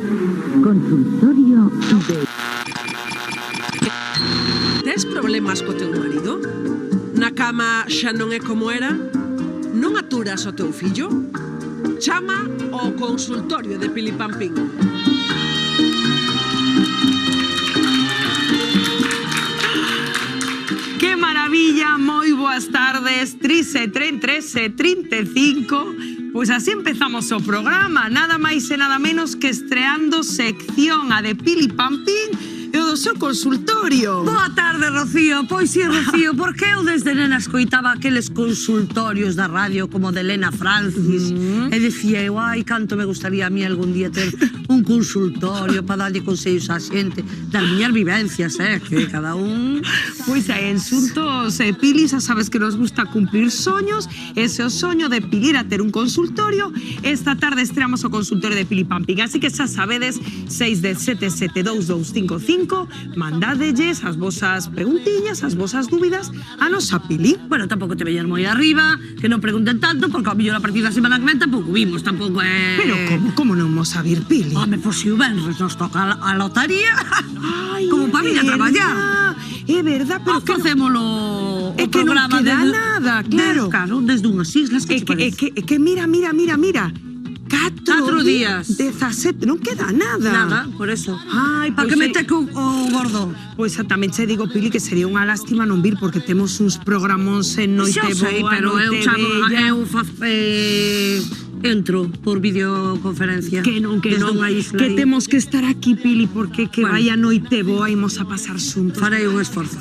Consultorio de... Tes problemas co teu marido? Na cama xa non é como era? Non aturas o teu fillo? Chama ao consultorio de Pilipampín. ¡Qué maravilla! Moi boas tardes, 13:35. Pois así empezamos o programa, nada máis e nada menos que estreando sección a de Pilipampín e o do seu consultorio. Boa tarde, Rocío. Pois si, Rocío, porque eu desde nena escoitaba aqueles consultorios da radio como de Elena Francis e dicía eu, ai, canto me gustaría a mí algún día ter un consultorio para darlle consellos á xente das miñas vivencias, que cada un... Pois aí, en Xuntos Pili, xa sabes que nos gusta cumplir soños. Ese é o soño de Pili a ter un consultorio. Esta tarde estreamos o consultorio de Pilipampín, así que xa sabedes, 617-772-255, mandádelles as vosas preguntiñas, as vosas dúbidas a nosa Pili. Bueno, tampouco te veñas moi arriba, que non pregunten tanto, porque ao mellor a partir da semana que ven tampouco vimos, tampouco é... Pero como non vos a vir, Pili? Home, pois se o venres nos toca a lotaría, Ai, como para vir a traballar. É verdad, pero que facémolo é que non queda nada, claro. Desde unhas islas, É que mira. 4 días. 17, non queda nada. Nada, por eso. Ai, para que me teque o gordo. Pois tamén che digo, Pili, que sería unha lástima non vir, porque temos uns programóns en Noite Boa, sei, pero Noite Bella. Entro por videoconferencia. Que non, que temos que estar aquí, Pili, porque que vai a Noite Boa imos a pasar xuntos. Farei un esforzo.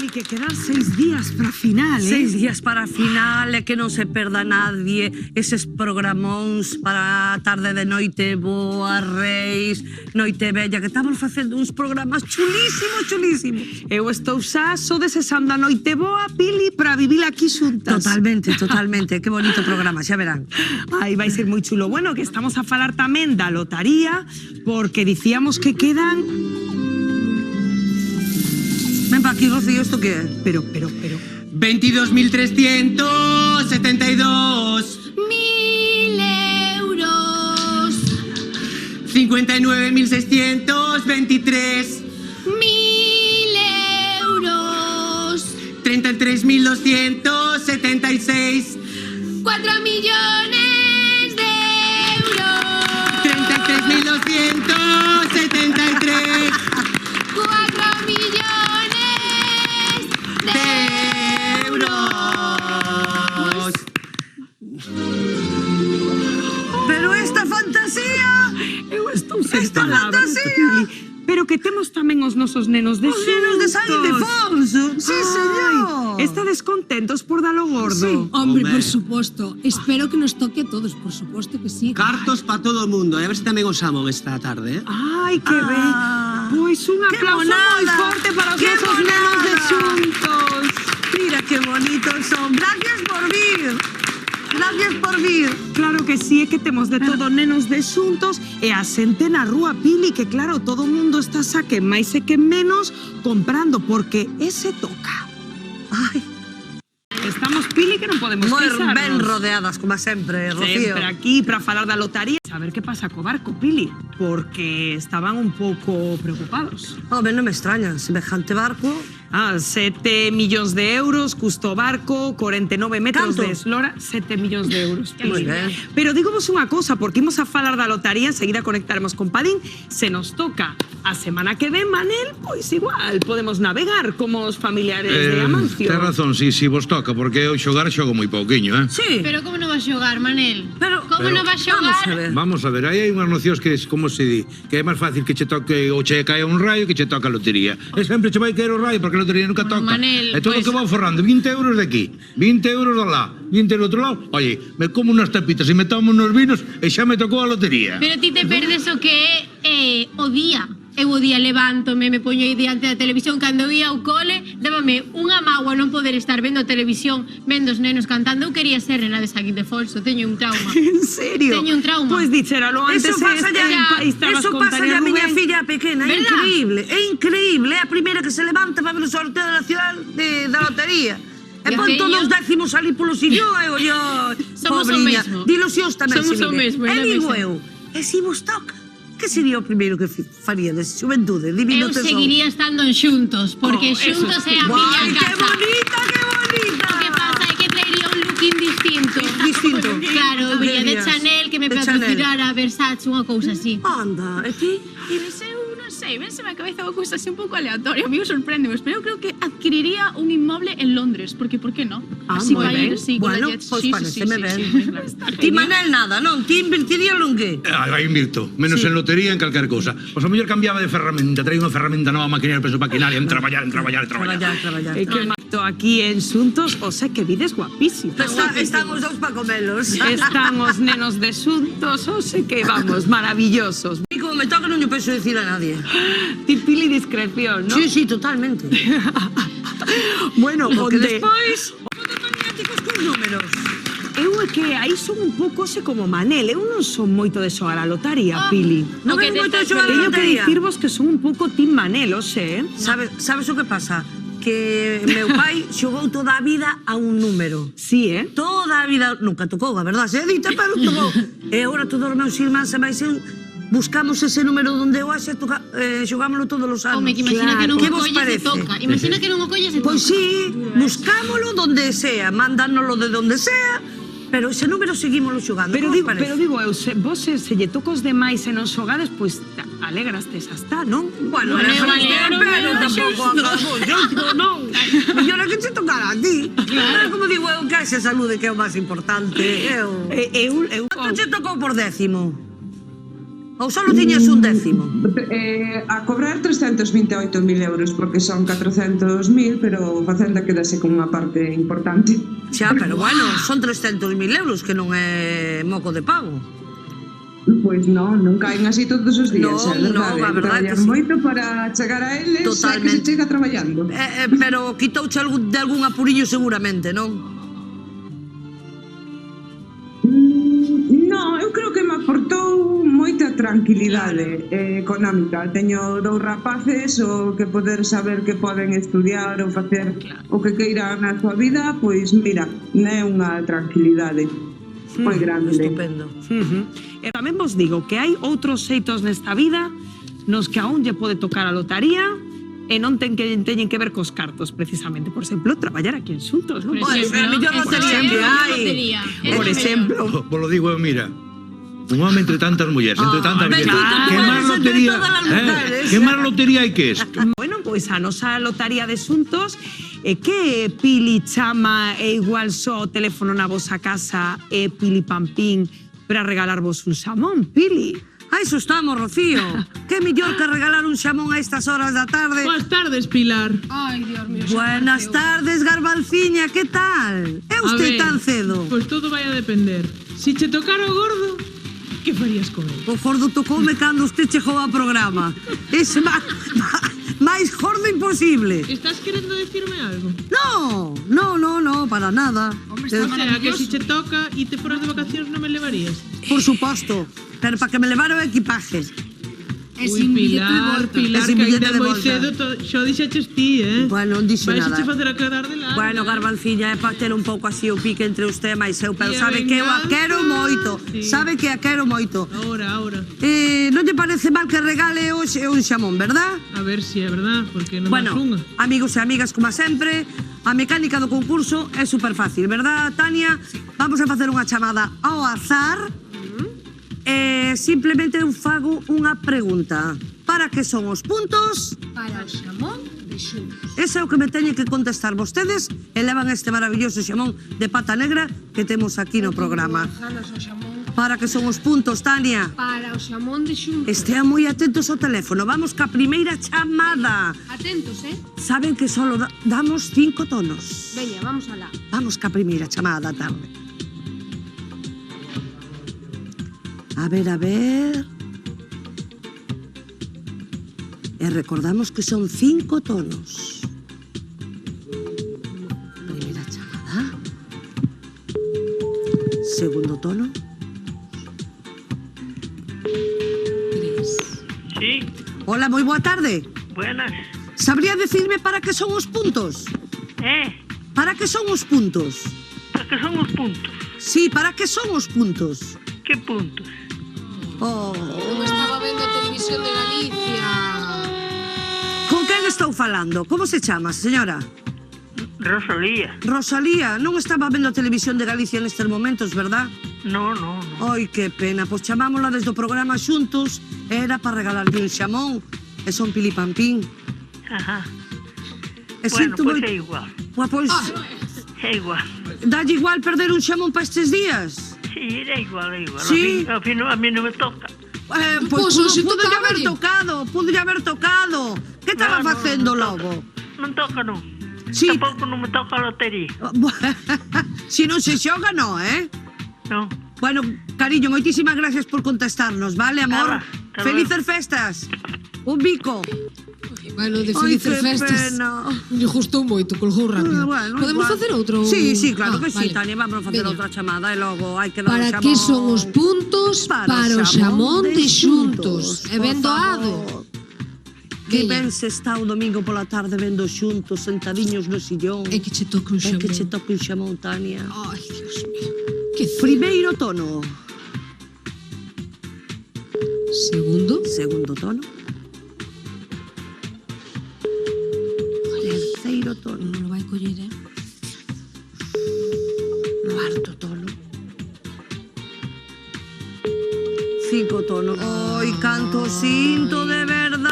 Que quedan 6 días para a final, 6 días para a final, e que non se perda nadie eses programóns para a tarde de Noite Boa, Reis, Noite Bella, que estamos facendo uns programas chulísimos. Eu estou xa só desexando a Noite Boa, Pili, para vivir aquí xuntas. Totalmente, que bonito programa, xa verán. Ai, vai ser moi chulo. Bueno, que estamos a falar tamén da lotaría, porque dicíamos que quedan... Ven pa aquí, Rocío, ¿esto qué es? Pero... 22.372. 1.000 euros. 59.623. 1.000 euros. 33.276. 4 millones de euros. 33.273. 4 millones de euros. Pero esta fantasía... Eu estou sen palabras, Pili. Pero que temos tamén os nosos nenos de xuntos. Os nenos de San Ildefonso. Sí, señor. Estades contentos por dalo gordo? Sí, hombre, por suposto. Espero que nos toque a todos, por suposto que sí. Cartos para todo o mundo. E a ver se tamén os amon esta tarde, Ai, que ben. Pois un aplauso moi forte para os nosos nenos de xuntos. Mira que bonitos son. Gracias por vir. Claro que sí, é que temos de todo nenos de xuntos e a xente na rúa, Pili, que claro, todo o mundo está xa que máis e que menos comprando, porque ese toca. Ai, estamos, Pili, que non podemos moi pisarnos. ben rodeadas, como sempre, Rocío. Sempre aquí para falar da lotaría. A ver que pasa co barco, Pili, porque estaban un pouco preocupados. Home, non me extraña, semejante barco... 7 millóns de euros, custo barco, 49 metros Canto? de eslora, 7 millóns de euros. Moi ben. Pero dígovos unha cousa, porque imos a falar da lotaría, enseguida conectaremos con Padín, se nos toca a semana que ven, Manel, pois igual, podemos navegar como os familiares de Amancio. Ten razón, si vos toca, porque eu xogar xogo moi pouquiño, Sí. Pero como non vas xogar, Manel? Pero Como non vas xogar? Vamos a ver, aí hai unhas nocións que, como se di, que é máis fácil que che toque ou che caia un raio que che toca a lotería. E sempre che vai caer o raio, porque a lotería nunca toca. Manel, E todo o que vou forrando, 20 euros de aquí, 20 euros de lá, 20 do outro lado. Oye, me como unas tapitas e me tomo unos vinos e xa me tocou a lotería. Pero ti te perdes o que é o día. Eu o día levántome, me poño aí diante da televisión. Cando ia ao cole, dábame unha mágoa non poder estar vendo a televisión, vendo os nenos cantando. Eu quería ser nena de San Ildefonso, teño un trauma. En serio? Teño un trauma. Pois dixéralo antes. Eso pasa ya a miña filla pequena, é increíble, é increíble. É a primeira que se levanta para ver o sorteo nacional da lotería. E pon todos os décimos ali polo sillón e ollo, Somos o pobriña. mesmo. Dilo si os tamén, Somos se o mire. mesmo, E ela digo mesma. eu, e si vos toca? Que sería o primeiro que faríades? Xuventude, divino Eu tesón. seguiría estando en xuntos, porque xuntos é a Guai, miña que casa. bonita, que bonita. O que pasa é que traería un looking distinto. Distinto. Claro, Que vería de dirías? Chanel, que me De patrocinara a Versace, unha cousa así. Anda, e ti? Eu non sei, vense a cabeza unha cousa así un pouco aleatoria, a mí sorprende, pero eu creo que adquiriría un inmoble en Londres, porque por que non? Así moi para ben. ir, sí, con Bueno, la jet. pois Sí, sí, pareceme sí, ben. sí, sí, claro. Ti, Manel, nada, non? Ti invertiría en que? Aí invirto, menos en lotería, en calquer cousa. Pois a mellor cambiaba de ferramenta, traía unha ferramenta nova, maquinaria, peso maquinaria, en traballar. Traballar. É que Marto, aquí en Xuntos, o sea que vides guapísimo. Están os dous pa comelos. Están os nenos de Xuntos, o sea que vamos, maravillosos. E como me toca non lle penso dicir a nadie. Ti pili discreción, ¿no? Sí, totalmente. Bueno, Porque onde... despois, maniáticos cos números. Eu é que aí son un pouco ose como Manel, eu non son moito de xogar a lotaría, Pili. Non O que ven moito te de xogar a Teño que lotería. dicirvos que son un pouco team Manel, ose, Sabes o que pasa? Que meu pai xogou toda a vida a un número. Sí, Toda a vida, nunca tocou, a verdade, se dita, pero tocou. E agora todos os meus irmáns e máis eu buscamos ese número donde eu haxe, xogámoslo todos os anos. Home, que imagina que non Que o vos colles e parece? toca. Imagina que non o colles e toca. Pois sí, buscámoslo donde sea, mandánoslo de donde sea, pero ese número seguímoslo xogando. Pero Que vos digo, parece? pero digo eu, vos se lle tocos demais e non xogades, pois alegrastes hasta, non? Bueno, Bueno, era alegro, pero pero tampouco acabou. Non. Mellor que che tocara a ti. Pero como digo eu, que haxe saúde que é o máis importante. Eu Canto che tocou por décimo? Ou solo tiñas un décimo? A cobrar 328.000 euros porque son 400.000, pero Facenda quedase con unha parte importante. Xa, pero bueno, son 300.000 euros, que non é moco de pago. Pois non caen así todos os días, Non, é verdade. non, a verdade Traballar que sí. moito para chegar a eles, é que se Totalmente. chega traballando. Pero quitouche de algún apurillo seguramente, non? Non, eu creo que me aportou moita tranquilidade económica. Teño 2 rapaces, o que poder saber que poden estudiar ou facer o que queiran na súa vida, pois mira, é unha tranquilidade moi grande. Estupendo. E tamén vos digo que hai outros xeitos nesta vida nos que aún lle pode tocar a lotaría e non teñen que ver cos cartos, precisamente. Por exemplo, traballar aquí en Xuntos, non? Bueno, pero a mellor lotería que hai. Por exemplo. Vos lo digo eu, mira. Un home entre tantas mulleres, entre tantas bendito mulleres. tú Que eres máis entre lotería, todas las mujeres. que máis lotería hai que isto. Bueno, pois a nosa lotaría de Xuntos que Pili chama e igual só o teléfono na vosa casa e Pili Pampín para regalarvos un xamón, Pili. A iso estamos, Rocío. Que mellor que regalar un xamón a estas horas da tarde. Buenas tardes, Pilar. Ai, Dios mío. Buenas tardes, Garbalciña, que tal? É usted tan cedo? Pois todo vai a depender. Si che tocara o gordo, que farías con él? O gordo tocoume cando usted chegou ao programa. Es máis gordo imposible. Estás querendo decirme algo? No, para nada. O sea, que si che toca e te foras de vacacións non me levarías? Por suposto, pero para que me levara o equipaje. Ui, Pilar, E que sin billete ainda de moi volta. cedo, xo dixeches ti, Bueno, non dixo Vais nada. che facer a quedar de lado. Bueno, Garbalciña, é para ter un pouco así o pique entre usted e máis eu, pero E a sabe que eu a quero venganza, moito. sí. Sabe que a quero moito. Ahora. Non lle parece mal que regale hoxe un xamón, verdad? A ver si é verdad, porque non Bueno, máis unha. amigos e amigas, como sempre, a mecánica do concurso é super fácil, verdad, Tania? Vamos a facer unha chamada ao azar. Simplemente eu fago unha pregunta. Para que son os puntos? Para o xamón de Xuntos. Ese é o que me teñen que contestar vostedes e levan este maravilloso xamón de pata negra que temos aquí no programa. Ganas o xamón. Para que son os puntos, Tania? Para o xamón de Xuntos. Estean moi atentos ao teléfono. Vamos ca primeira chamada. Atentos, Saben que só damos 5 tonos. Veña, vamos alá. Vamos ca primeira chamada da tarde. A ver. E recordamos que son 5 tonos. Primeira chamada. Segundo tono. Sí, Hola, moi boa tarde. buenas. Sabría decirme para que son os puntos? Para que son os puntos? Para que son os puntos? Sí, para que son os puntos? Que puntos? Oh. Non estaba vendo a televisión de Galicia. Con quen estou falando? Como se chama, señora? Rosalía. Rosalía, non estaba vendo a televisión de Galicia nestes momentos, verdad? No. Ai, que pena, pois chamámola desde o programa xuntos, era para regalarlle un xamón, e son pilipampín. Ajá. E Bueno, sinto pois moi- é igual. Pois, É igual. dalle igual perder un xamón para estes días? Sí, é igual. Sí. A fin a mí non me toca. Pois Pois, se pudo tocaba, haber di. tocado. Que estaba facendo logo? Non toca, non. Sí. Tampouco non me toca a lotería. Si non se xoga, non, Non. Bueno, cariño, moitísimas gracias por contestarnos, vale, amor? Nada, hasta Felices festas. Un bico. Bueno, de Ai, felices que festas. pena. Lle gustou moito, colgou rápido. Bueno, Podemos igual. facer outro? Sí, claro que sí, vale. Tania, vamos a facer Veña. outra chamada e logo hai que dar Para o xamón. que son os puntos para o xamón de xuntos. E ben por doado. favor. Que Veña. ben se está o domingo pola tarde vendo xuntos, sentadiños no sillón. É que che toque un É xamón. que che toque un xamón, Tania. Ai, Dios mío. Que Primeiro tono. Segundo. Segundo tono. Terceiro tono. Non lo vai coller, Cuarto tono. Cinco tono. Ai, canto sinto de verdad.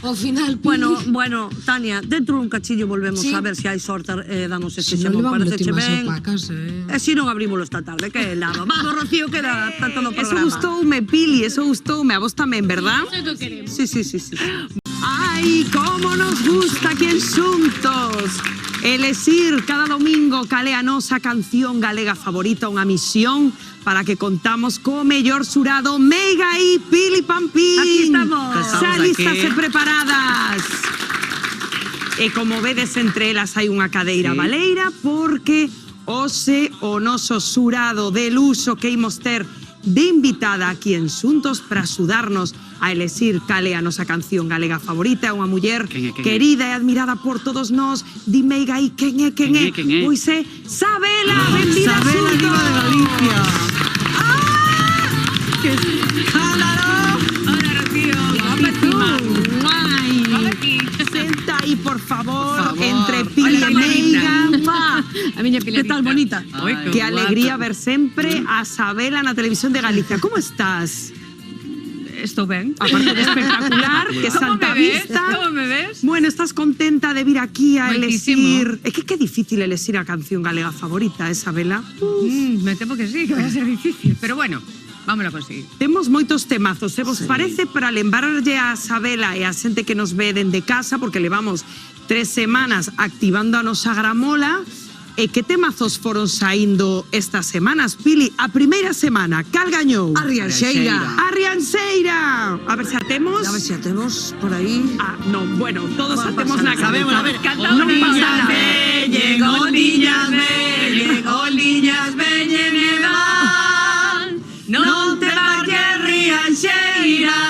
Ao final, Pili. Bueno, Tania, dentro dun cachillo volvemos Sí. a ver se hai sorte damos este Se non xamón. levamos Pareceche últimas ben? opacas, E se non abrímolo esta tarde, que lava. Vamos, Rocío, queda para todo o Eso programa. gustoume, Pili, eso gustoume. A vos tamén, verdad? Sí, sí, sí, sí. Ai, como nos gusta aquí en Xuntos. Elexir cada domingo cal é a nosa canción galega favorita, unha misión para que contamos co mellor xurado Meiga e Pili Pampín. Aquí estamos. Xa listas e preparadas. E como vedes, entre elas hai unha cadeira baleira porque hoxe o noso xurado de luxo que imos ter de invitada aquí en Xuntos para axudarnos a elexir cal é a nosa canción galega favorita, unha muller querida e admirada por todos nós. Di Meiga aí, quen é? Pois é Sabela, benvida a Sabela, Xuntos. diva de Galicia. ¡Que ¡Jálaro! Hola, Rocío. Senta aí, por favor, entre Pili e Meiga. A miña Pili. Que tal, bonita? Ai, Que alegría ver sempre a Sabela na televisión de Galicia. Como estás? Estou ben. Aparte de espectacular, que Santa Vista. Como me ves? Bueno, estás contenta de vir aquí a Moitísimo. elexir... É que difícil elexir a canción galega favorita, Sabela? Me temo que sí, que vai a ser difícil. Pero bueno, vámonos a conseguir. Temos moitos temazos, se vos parece, para lembrarlle a Sabela e a xente que nos ve dende casa, porque levamos 3 semanas activando a nosa gramola. E que temazos foron saindo estas semanas, Pili? A primeira semana, cal gañou? A Rianxeira. A Rianxeira. A ver se a temos. A ver se a temos por aí. Ah, non, bueno, todos a Bueno, temos pasa na nada. cabeza. A ver, Canta non pasa nada. veñen, oliñas veñen e van. Non te marches, Rianxeira,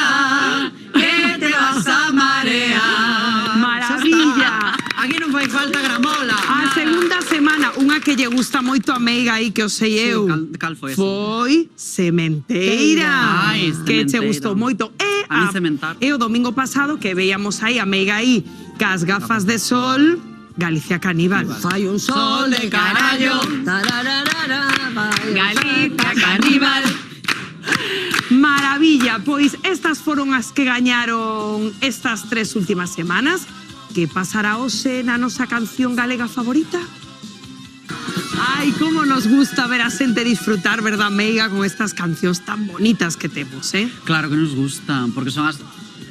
que te vas a marear. Maravilla. Aquí non fai falta gramola. A segunda semana, unha que lle gusta moito a Meiga aí, que o sei eu. cal foi esa? Foi Sementeira. Ai, Que che Sementeira. gustou moito. E A mí Sementar. E o domingo pasado que veíamos aí a Meiga aí cas gafas de sol, Galicia Caníbal. Fai un sol de carallo. Tarararara, vai un Galicia Caníbal. Maravilla, pois estas foron as que gañaron estas 3 últimas semanas. Que pasará hoxe na nosa canción galega favorita? Ai, como nos gusta ver a xente disfrutar, verdad, Meiga, con estas cancións tan bonitas que temos, Claro que nos gustan, porque son as...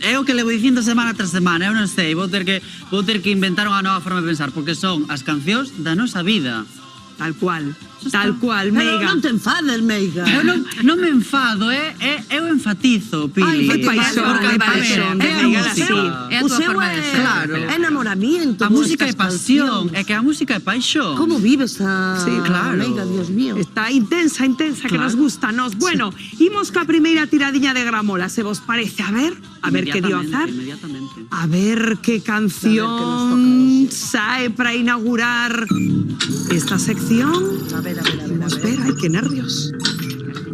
É o que levo dicindo semana tras semana, eu non sei, vou ter que inventar unha nova forma de pensar, porque son as cancións da nosa vida. Tal cual, Pero Meiga. non te enfades, Meiga. Eu non me enfado, eu enfatizo, Pili. Ai, paixón, Porque, a paixón, ver, Meiga, a sí. música. O seu é Claro. enamoramiento. A música é nestas pasión, cancións. é que a música é paixón. Como vives a Sí, claro. Meiga, Dios mío? Está intensa, que Claro. nos gusta nos. Bueno, imos ca primeira tiradiña de gramola, se vos parece. A ver que dio azar. Inmediatamente. A ver qué canción sae para inaugurar esta sección. A ver. Vamos a ver, ay, qué nervios.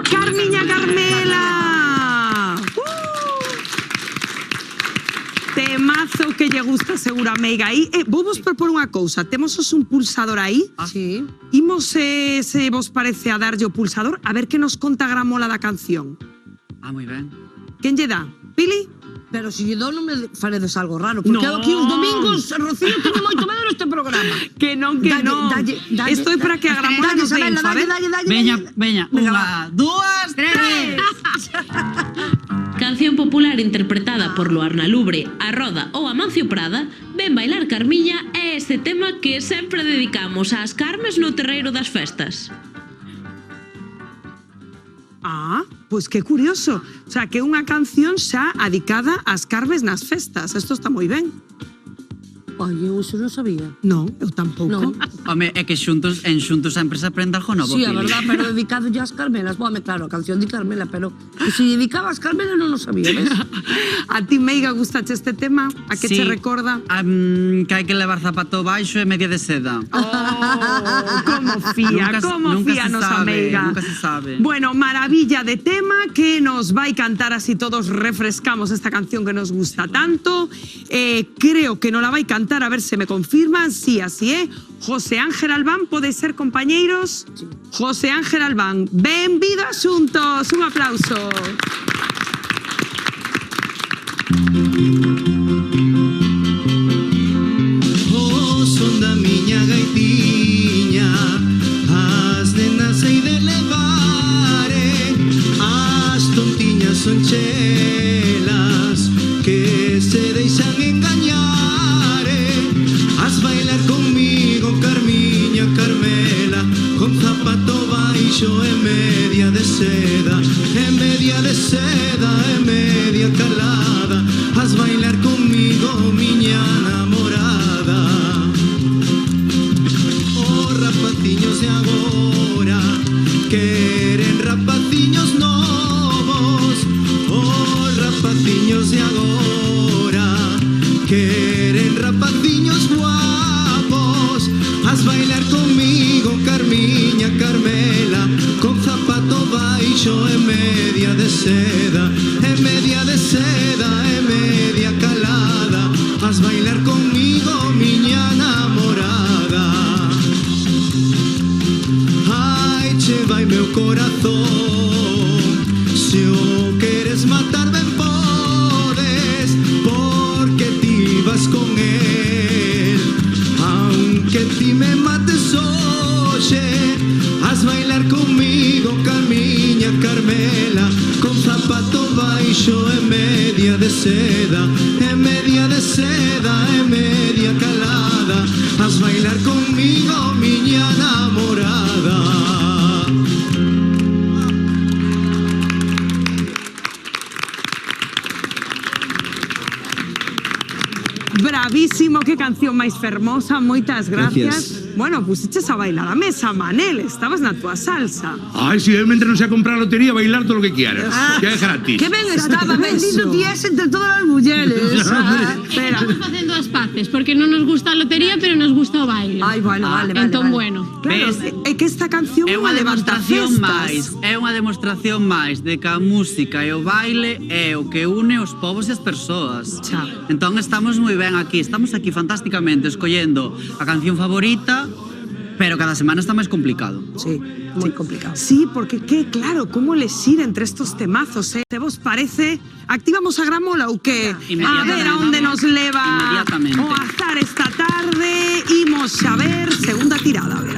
¡Carmiña Carmela! Temazo que lle gusta seguro a Meiga aí. Vos propor unha cousa, temos un pulsador aí. Sí. Imos, se vos parece, a darlle o pulsador, a ver que nos conta a gramola da canción. Moi ben. Quen lle dá? Pili? Pero se lle dou non me faredes algo raro, porque No. aquí os domingos, Rocío, teño moito medo neste programa. Que non. Esto é para que a gramola nos dé info, a ver? Veña, unha, dúas, tres. Canción popular interpretada por Loarna Lubre, A Roda ou Amancio Prada, Ven bailar Carmiña é este tema que sempre dedicamos ás Carmes no terreiro das festas. Ah, pois que curioso. O sea, que é unha canción xa adicada ás Carmes nas festas. Isto está moi ben. Ai, eu iso non sabía. Non, eu tampouco. Non. Home, é que xuntos sempre se aprende algo novo, Sí, Pili. a verdad, pero dedicado ya ás Carmelas. Bome, claro, a canción de Carmela, pero que se dedicaba ás Carmelas non o sabía, ves? A ti, Meiga, gustache este tema? A que Sí. che recorda? Que hai que levar zapato baixo e media de seda. Como fía, Nunca se nosa sabe, Meiga. nunca se sabe. Bueno, maravilla de tema que nos vai cantar así todos refrescamos esta canción que nos gusta tanto. Creo que nos la vai cantar, a ver se me confirman. Sí, así é. José Ángel Albán, pode ser, compañeiros? Sí. José Ángel Albán, benvidos xuntos. Un aplauso. Son da miña gaitiña, as nenas hei de levare, as tontiñas son chelas que se deixan engañare, as bailar comigo, Carmiña Carmela, con zapato baixo e media de seda, e media de seda e media calada, as bailar comigo, miña namorada. Rapaciños de agora queren rapaciños novos. Oh, rapaciños de agora queren rapaciños guapos. Has bailar comigo, Carmiña Carmela, con zapato baixo e media de seda, e media de seda e media calada. Has bailar comigo, miña namorada. Che vai meu corazón, se o queres matar ben podes, porque ti vas con él. Aunque ti me mates hoxe, has bailar comigo, Carmiña Carmela, con zapato baixo e media de seda, e media de seda e media calada. Has bailar comigo, miña namorada. Bravísimo, que canción máis fermosa, moitas gracias. Bueno, pusiches a bailar a mesa, Manel, estabas na túa salsa. Ai, si eu mentre non sei comprar a lotería, bailar todo o que quieras. Que é gratis. Que ben estaba, bendito ti es entre todas as mulleres. Espera. Estamos facendo as paces, porque non nos gusta a lotería, pero nos gusta o baile. Ai, bueno, vale. Entón, bueno. Claro, é que esta canción É unha demostración levantafestas. máis, é unha demostración máis de que a música e o baile é o que une os povos e as persoas. Xa. Entón estamos moi ben aquí, estamos aquí fantásticamente escollendo a canción favorita, pero cada semana está máis complicado. Sí, moi complicado. Sí, porque que claro, como elegir entre estos temazos, eh? Se vos parece, activamos a gramola ou que? A ver a onde nos leva Inmediatamente. o azar esta tarde. Imos a ver, segunda tirada, a ver.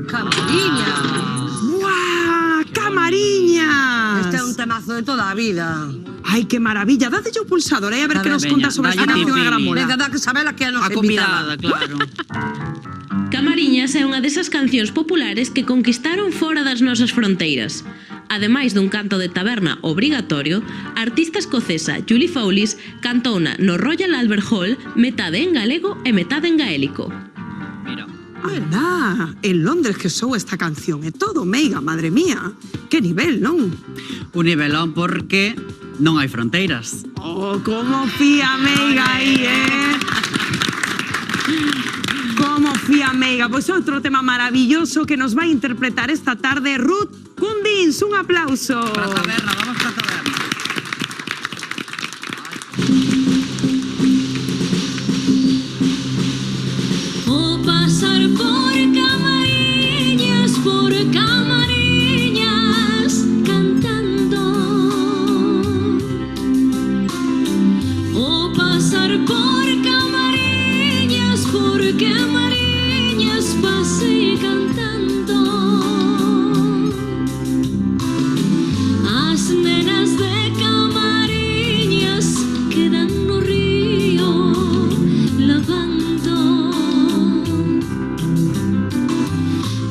Camariña. ¡Buah! ¡Camariñas! Este é un temazo de toda a vida. Ai, que maravilla. Dadelle o pulsador, a ver que nos Veña, conta sobre esta dalle canción a Pili. gramola. Venga, dá que sabela que é a nosa A convidada, invitada. claro. Camariñas é unha desas cancións populares que conquistaron fora das nosas fronteiras. Ademais dun canto de taberna obrigatorio, a artista escocesa Julie Fowlis cantouna no Royal Albert Hall metade en galego e metade en gaélico. Verdad, en Londres que sou esta canción é todo meiga, madre mía. Que nivel, non? Un nivelón porque non hai fronteiras. Oh, como fía meiga aí, Como fía meiga. Pois outro tema maravilloso que nos vai interpretar esta tarde Ruth Kundins. Un aplauso. Para taberna, vamos para taberna. O pasar por Camariñas cantando. O pasar por Camariñas pasei cantando. As nenas de Camariñas quedan no río lavando.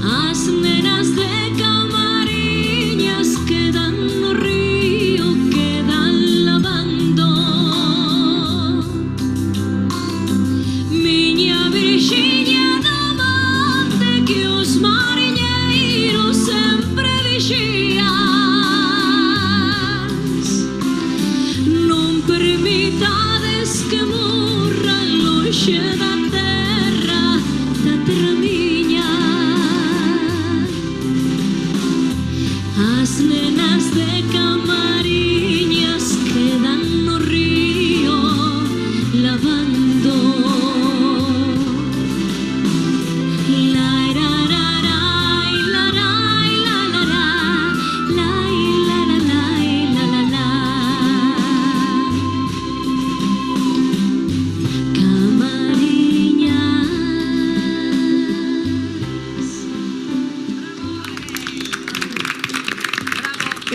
As nenas de Camariñas quedan no río, quedan lavando. Miña Virxiña da mate que os mariñeiros sempre vixías. Non permitades que morran lonxe da terra miña. As nenas de Camariñas quedan no río lavando.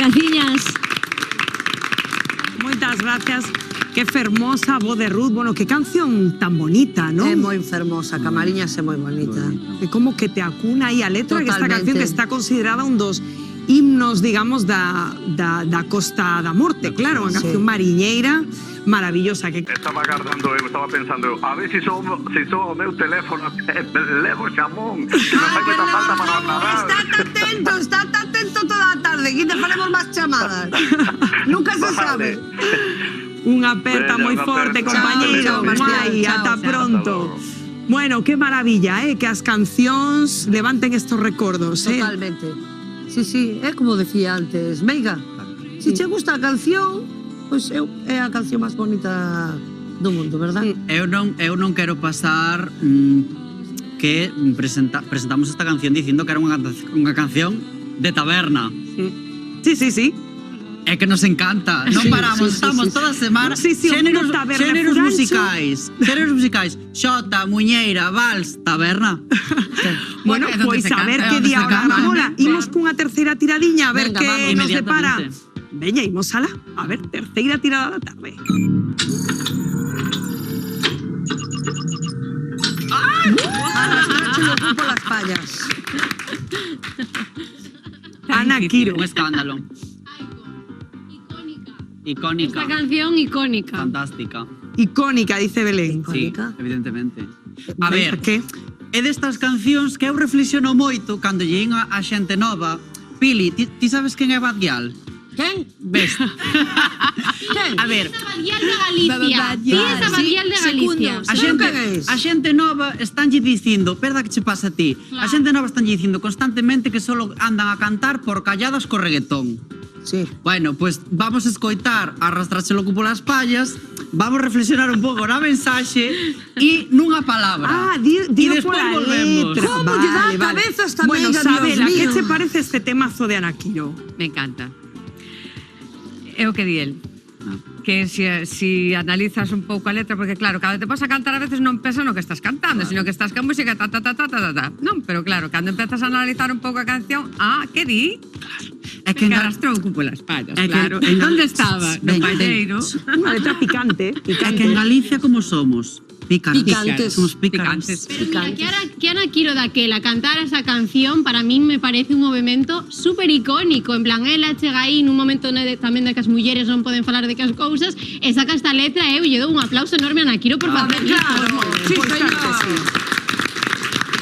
Graciñas. Moitas gracias. Que fermosa voz de Ruth. Bueno, que canción tan bonita, ¿no? É moi fermosa, Camariñas é moi bonita. É como que te acuna aí a letra, que esta canción que está considerada un dos himnos, digamos, da Costa da Morte. Claro, unha canción mariñeira maravillosa. Que estaba agardando, eu estaba pensando, a ver se son o meu teléfono, levo xamón, que non fai moita falta para o Nadal. Estate atento toda a tarde, que te faremos máis chamadas. Nunca se sabe. Unha aperta moi forte, compañeiro. Guai, ata pronto. Bueno, que maravilla, que as cancións levanten estos recordos, Totalmente. Sí, é como decía antes, meiga, se che gusta a canción, pois é a canción máis bonita do mundo, verdad? Eu non quero pasar que presentamos esta canción dicindo que era unha canción de taberna. Sí. É que nos encanta, non paramos, estamos toda semana. Xéneros musicais, xota, muñeira, vals, taberna. Bueno, pois a ver que día ahora mola. Imos cunha terceira tiradiña, a ver que nos depara. Veña, imos alá. A ver, terceira tirada da tarde. Polas fallas. Ana Quiro. Un escándalo. Icónica. Esta canción icónica. Fantástica. Icónica, dice Belén. Sí, evidentemente. A ver, que é destas cancións que eu reflexiono moito cando lle digo a xente nova. Pili, ti sabes quen é Badial? Quen? Ves? A ver, Badial de Galicia. Ti és a Badial de Galicia. A xente nova estánlle dicindo, perda que che pasa a ti, a xente nova estánlle dicindo constantemente que solo andan a cantar por calladas co reggaetón. Sí. Bueno, pues vamos a escoitar Arrastráchelo polas pallas, vamos a reflexionar un pouco na mensaxe e nunha palabra. Dilo pola letra. Como lle dá a cabeza esta Bueno, meiga, Sabela, Dios que mío? che parece este temazo de Ana Quiro? Me encanta. É o que di el. Que si analizas un pouco a letra, porque claro, cando te vas a cantar a veces non pensas no que estás cantando, sino que estás con música ta. Non, pero claro, cando empezas a analizar un pouco a canción, que di? É que arrastrou polas pallas, claro. En onde estaba? No palleiro. Unha letra picante. É que en Galicia como somos? Pícaros. Somos pícaros. Pero mira, que Ana Quiro daquela cantar esa canción para min me parece un movimento super icónico. En plan, ela chega aí nun momento tamén de que as mulleres non poden falar de que as cousas e saca esta letra e eu lle dou un aplauso enorme a Ana Quiro por facer isto. Sí, señor.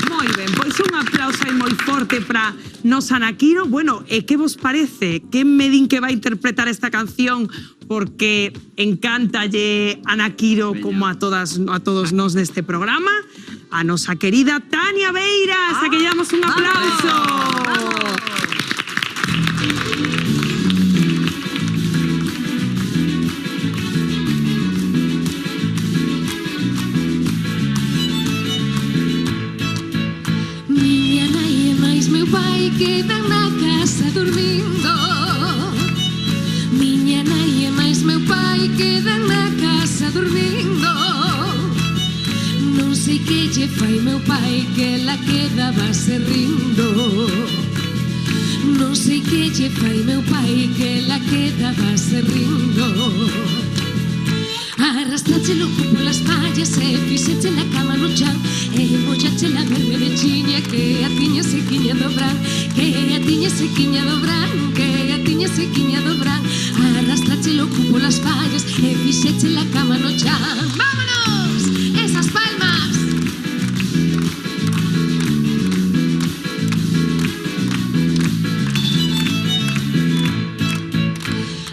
Moi ben, pois un aplauso aí moi forte para nos Ana Quiro. Bueno, e que vos parece? Que me din que vai interpretar esta canción? Porque encántalle Ana Quiro como a todos nós neste programa. A nosa querida Tania Beiras, a que lle damos un aplauso. Miña nai e máis meu pai quedan na casa dormindo. Miña nai e máis meu pai quedan na casa dormindo. Non sei que lle fai meu pai que la quedaba se rindo. Non sei que lle fai meu pai que la quedaba se rindo. Arrastráchelo polas pallas e fixeche na cama no chan e mollache la berberechiña que a tiña sequiña do bran, que a tiña sequiña do bran, que a tiña sequiña do bran. Arrastráchelo polas pallas e fixeche la cama no chan. Vámonos! Esas palmas!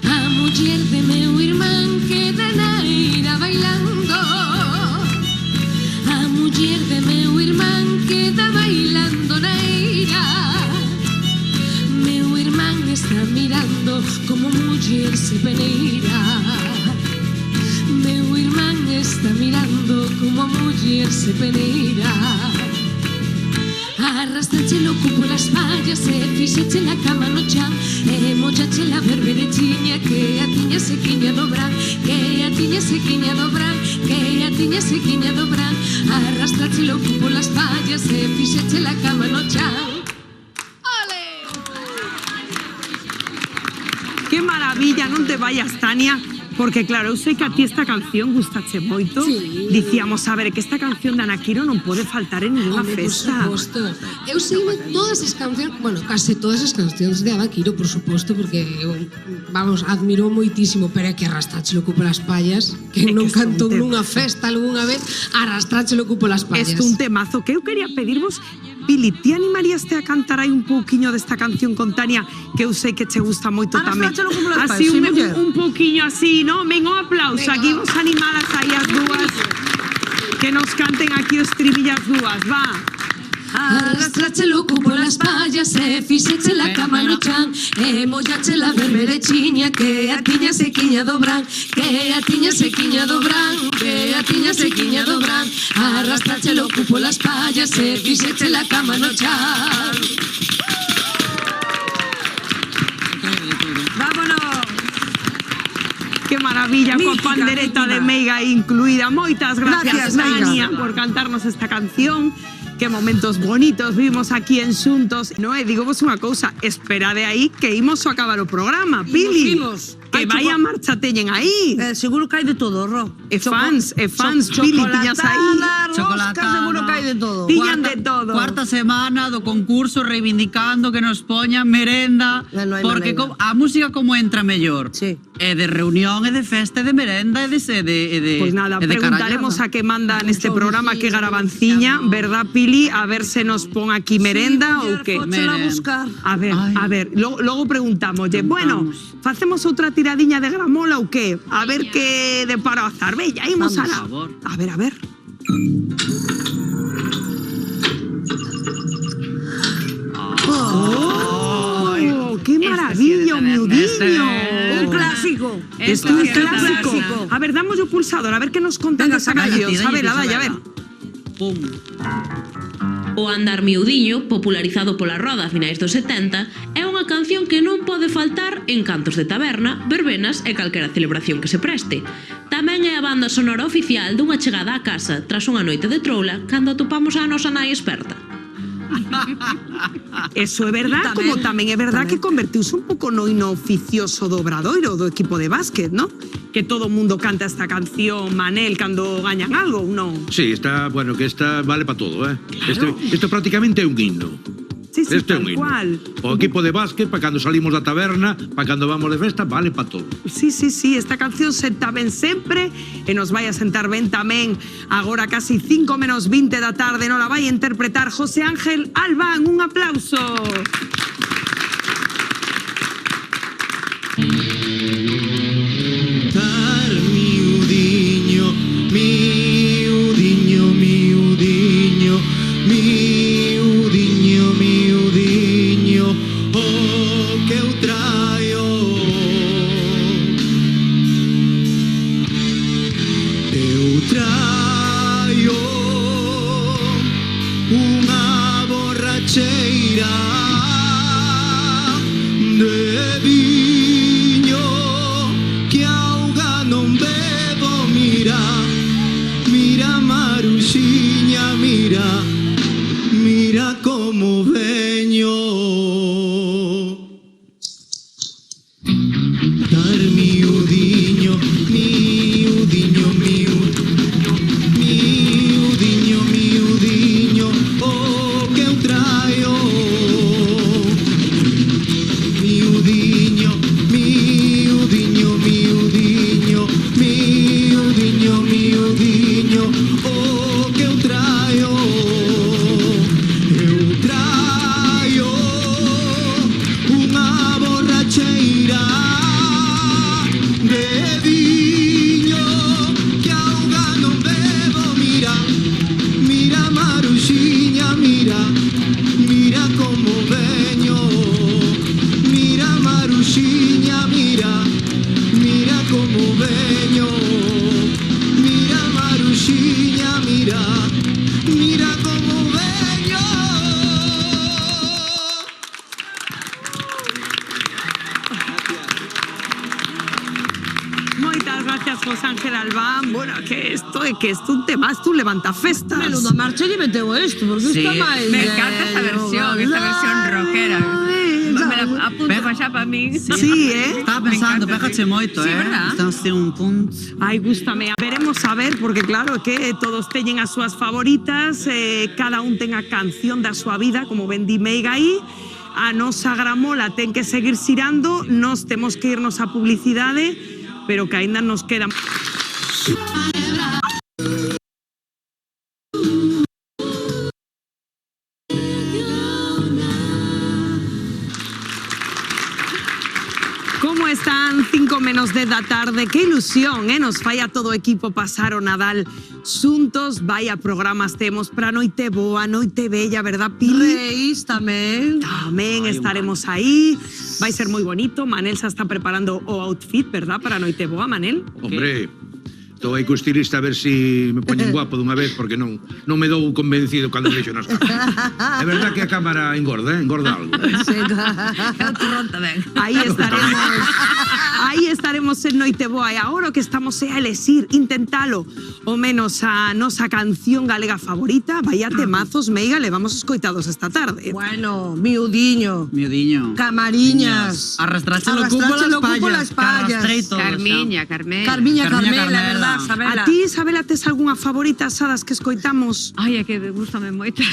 A muller de meu irmán queda na ira bailando. A muller de meu irmán queda bailando na ira. Meu irmán está mirando como muller se peneira. Meu irmán está mirando como muller se peneira. Arrastrachelo polas mallas e fixeche la cama no chan e mollache la berberechiña que a tiña sequiña do bran, que a tiña sequiña do bran, que a tiña sequiña do bran. Arrastrachelo polas mallas e fixeche la cama no chan. Que maravilla, non te vayas, Tania. Porque claro, eu sei que a ti esta canción gustache moito. Sí. Dicíamos, a ver, que esta canción de Ana Quiro non pode faltar en ninguna festa. Por suposto. Eu seime todas as cancións, bueno, case todas as cancións de Ana Quiro, por suposto, porque eu, vamos, admiro moitísimo, pero é que arrastráchelo cu polas pallas, que non cantou nunha festa algunha vez, arrastráchelo cu polas pallas. Isto un temazo que eu quería pedirvos. Pili, ti animaríaste a cantar aí un pouquiño desta canción con Tania, que eu sei que che gusta moito tamén. Así un pouquiño así, ¿no? Venga, un aplauso. Aquí vos animadas aí as dúas, que nos canten aquí o estribillo as dúas, va. Arrastráchelo polas pallas e fixeche la cama no chan e mollache la berberechiña que a tiña sequiña do bran, que a tiña sequiña do bran, que a tiña sequiña do bran. Arrastráchelo polas pallas e fixeche la cama no chan. Vámonos. Que maravilla, coa pandereta de Meiga incluída. Moitas gracias, Tania, por cantarnos esta canción. Que momentos bonitos vivimos aquí en Xuntos. No, digo vos unha cousa, esperade aí que imos a acabar o programa, Pili. Que vai a marcha teñen aí. Seguro que hai de todo, Ro. E fans, Pili, tiñas aí. Chocolatada, seguro que hai de todo. Tiñan de todo. Cuarta semana do concurso reivindicando que nos poñan merenda, porque a música como entra mellor. Sí. É de reunión, é de festa, é de merenda, é de Pois nada, preguntaremos a que manda neste programa que garabanciña, verdad, Pili? A ver se nos pon aquí merenda ou que. A ver, logo preguntámoslle. Bueno, facemos outra tiradiña de gramola ou que? A ver que depara o azar. Bella, imos alá. A ver. ¡Oh! ¡Qué maravilla, miudiño! Un clásico. Esto es un clásico. A ver, damos o pulsador, a ver que nos contan esa canción. A ver, a ver. Pum. O Andar Miudiño, popularizado pola Roda a finais dos 70, é unha canción que non pode faltar en cantos de taberna, verbenas e calquera celebración que se preste. Tamén é a banda sonora oficial dunha chegada á casa tras unha noite de troula cando atopamos a nosa nai experta. Eso é verdad, como tamén é verdad que convertiuse un pouco no hino oficioso do Obradoiro, do equipo de básquet, ¿no? Que todo o mundo canta esta canción, Manel, cando gañan algo, non? Sí, esta, bueno, que esta vale para todo, Claro. Isto prácticamente é un himno. Sí, Este é un tal himno. cual. O equipo de básquet, para cando salimos da taberna, para cando vamos de festa, vale para todo. Sí, esta canción senta ben sempre e nos vai a sentar ben tamén agora casi 5 menos 20 da tarde, non la vai a interpretar José Ángel Albán. Un aplauso. Miudiño, miudiño, miudiño, miudiño, miudiño, oh, que eu traio. Eu traio unha borracheira de viño que auga non bebo. Mira, mira Maruxiña, mira, mira como veño. Dar miudiño, miudiño, miudiño, miudiño, miudiño, oh, que eu traio. Miudiño, miudiño, miudiño, miudiño, miudiño, oh, que eu traio. Eu traio unha borracheira de viño que auga non bebo. Mira, mira Maruxiña, mira, mira como veño. Mira Maruxiña, mira, mira como veño. Mira Maruxiña, mira, mira como veño. Moitas gracias, José Ángel Albán. Bueno, que isto é un tema, tú levanta festas. Menudo marcha lle meteu isto, porque Sí, está máis... me encanta esta versión rockera. Me la apunto para xa para mí. Sí, Estaba pensando, pégache moito, Sí, verdad? Estamos en un punto. Ai, gústame. Veremos a ver, porque claro que todos teñen as súas favoritas, cada un ten a canción da súa vida, como ben di Meiga aí. A nosa gramola ten que seguir xirando, nos temos que irnos a publicidade, pero que aínda nos queda... Como están? 5 menos 10 da tarde. Que ilusión, nos fai a todo o equipo pasar o Nadal xuntos. Vaya programas temos para Noite Boa, Noite Bella, verdad, Pili? Reís tamén. Tamén estaremos aí. Vai ser moi bonito. Manel xa está preparando o outfit, verdad, para Noite Boa, Manel? Hombre, estou aí co estilista a ver si me poñen guapo dunha vez, porque non me dou convencido cando me vexo nas cámaras. É verdad que a cámara engorda, engorda algo. Aí estaremos en Noite Boa e agora o que estamos é a elexir, intentalo, o menos a nosa canción galega favorita. Vaya temazos, Meiga, levamos escoitados esta tarde. Bueno, miudiño. Miudiño. Camariñas. Arrastrarse lo cupo las payas. Carmiña, Carmela, verdad, Sabela. A ti, Sabela, tes algunha favorita asadas que escoitamos? Ai, é que gústame moitas.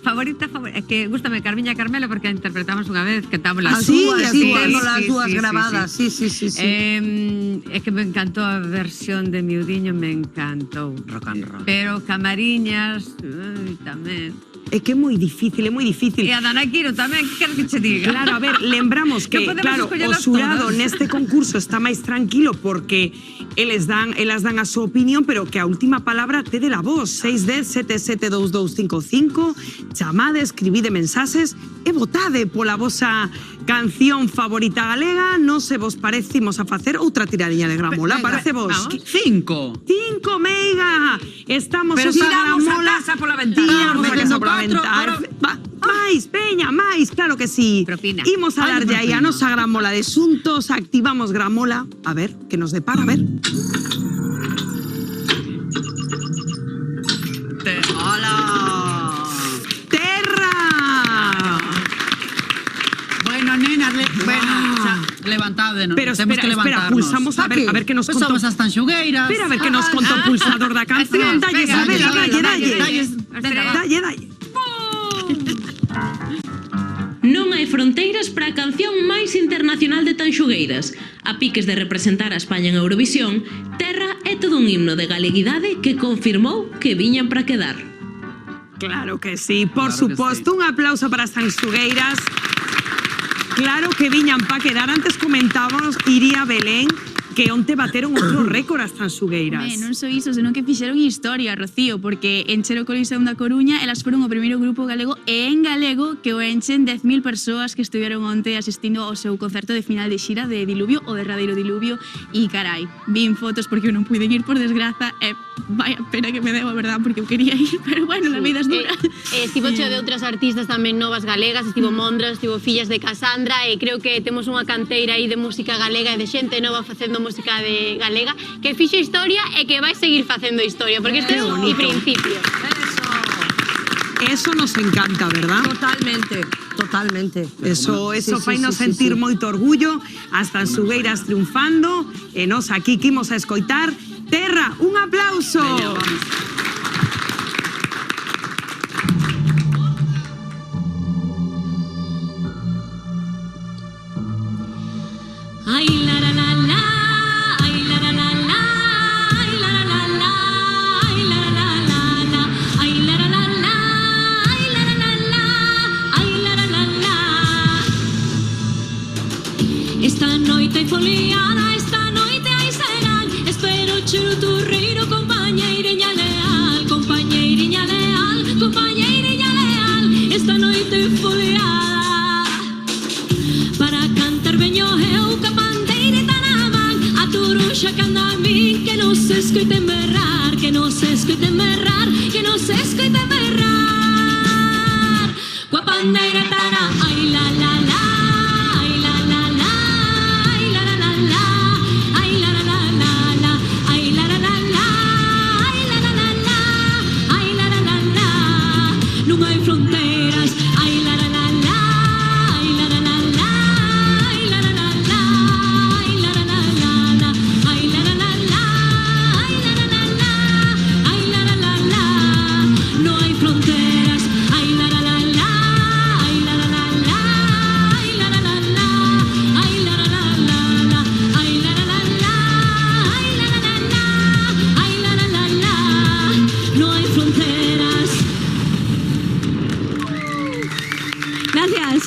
favorita, é que gústame Carmiña Carmelo porque a interpretamos unha vez, cantamos las dúas, temos as dúas grabadas. Sí. É que me encantou a versión de Miudiño, me encantou. Rock and roll. Pero Camariñas, tamén. É que é moi difícil, é moi difícil. E a Dana Quiro tamén, que quero que che diga? Claro, a ver, lembramos que, claro, o xurado neste concurso está máis tranquilo porque elas dan a súa opinión, pero que a última palabra te de la voz. 610 772255, chamade, escribide mensaxes e votade pola vosa canción favorita galega. Non se vos parecimos a facer outra tiradiña de gramola, parece vos? 5, Meiga! Estamos pero tiramos a casa pola ventana. máis, peña, máis, claro que sí. Propina. Imos a darlle aí a nosa gramola de xuntos, activamos gramola, a ver, que nos depara, a ver. Hola. Terra Levantádenos, Pero temos que espera, levantarnos. pulsamos a ver que nos Pois contó. somos as tanxugueiras. Espera, a ver que nos contó o pulsador da canción. Dalle, Isabela, dalle. Non hai fronteiras para a canción máis internacional de Tanxugueiras. A piques de representar a España en Eurovisión, Terra é todo un himno de galeguidade que confirmou que viñan para quedar. Claro que sí, por suposto. Un aplauso para as tanxugueiras. Claro que viñan para quedar. Antes comentábamos, Iria Belén, que onte bateron outro récord as tanxugueiras. Non só iso, senón que fixeron historia, Rocío, porque encher o Coliseum da Coruña, elas foron o primeiro grupo galego e en galego que o enchen 10.000 persoas que estiveron onte asistindo ao seu concerto de final de xira de Diluvio, o derradeiro Diluvio, e carai, vin fotos porque eu non puiden ir por desgraza, e vaya pena que me debo, a verdad, porque eu quería ir, pero bueno, la vida es dura. Estivo cheo de outras artistas tamén novas galegas, estivo Mondra, estivo Fillas de Casandra, e creo que temos unha canteira aí de música galega e de xente nova facendo música de galega que fixo historia e que vai seguir facendo historia, porque este é o principio. Eso nos encanta, ¿verdad? Totalmente. Eso fainos sentir moito orgullo, as tanxugueiras triunfando, e nos aquí que imos a escoitar. Terra, un aplauso. Ay la la la la, ay la la la la, ay la la la la, ay la la la la, ay la la la la, ay la la la la, ay la la la la. Esta noite hai foliada, esta noite hai serán, espero chelo turreiro, compañeiriña leal, compañeiriña leal, compañeiriña leal, esta noite foliada. Para cantar veño eu ca pandeireta na man, a turuxa que anda a min, que non se escoiten berrar, que non se escoiten berrar, que non se escoiten berrar. Coa pandeireta na, ai la la la, ai la la la, ai la la la la, ai la la la la, ai la la la la, ai la la la la, ai la la la la. Non hai fronteiras, ai la la la la, ai la la la la. No hay fronteras, ay la la la la, ay la la la la, ay la la la la, ay la la la la, ay la la la la, ay la la la la, ay la la la la, no hay fronteras. Gracias.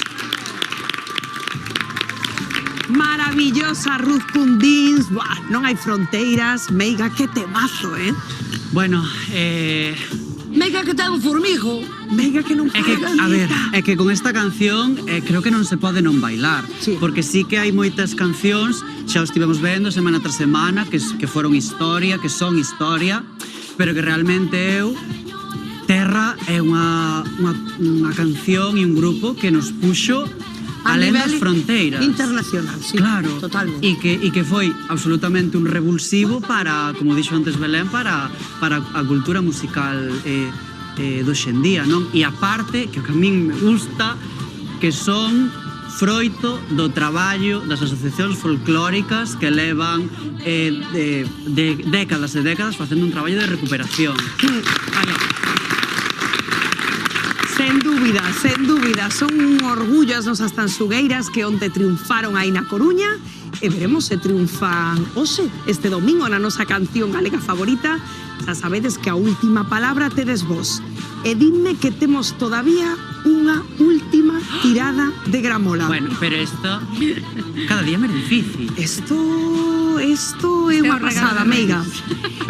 Maravillosa Ruth Pundins. Buah, non hai fronteiras. Meiga, que temazo, Bueno, Meiga que ten un formijo. Meiga que non a ver, é que con esta canción creo que non se pode non bailar, porque sí que hai moitas cancións, xa os estivemos vendo semana tras semana, que foron historia, que son historia, pero que realmente Terra é unha canción e un grupo que nos puxo alén das fronteiras. Internacional, sí. Claro. Totalmente. E que foi absolutamente un revulsivo para, como dixo antes Belén, para a cultura musical do xendía, non? E a parte, que a min me gusta, que son froito do traballo das asociacións folclóricas que levan de décadas e décadas facendo un traballo de recuperación. Vale. Sen dúbida, son un orgullo as nosas tanxugueiras que onte triunfaron aí na Coruña e veremos se triunfan hoxe, este domingo, na nosa canción galega favorita. Xa sabedes que a última palabra tedes vos. E dime que temos todavía unha última tirada de gramola. Bueno, pero isto cada día é máis difícil. Isto é unha pasada, meiga.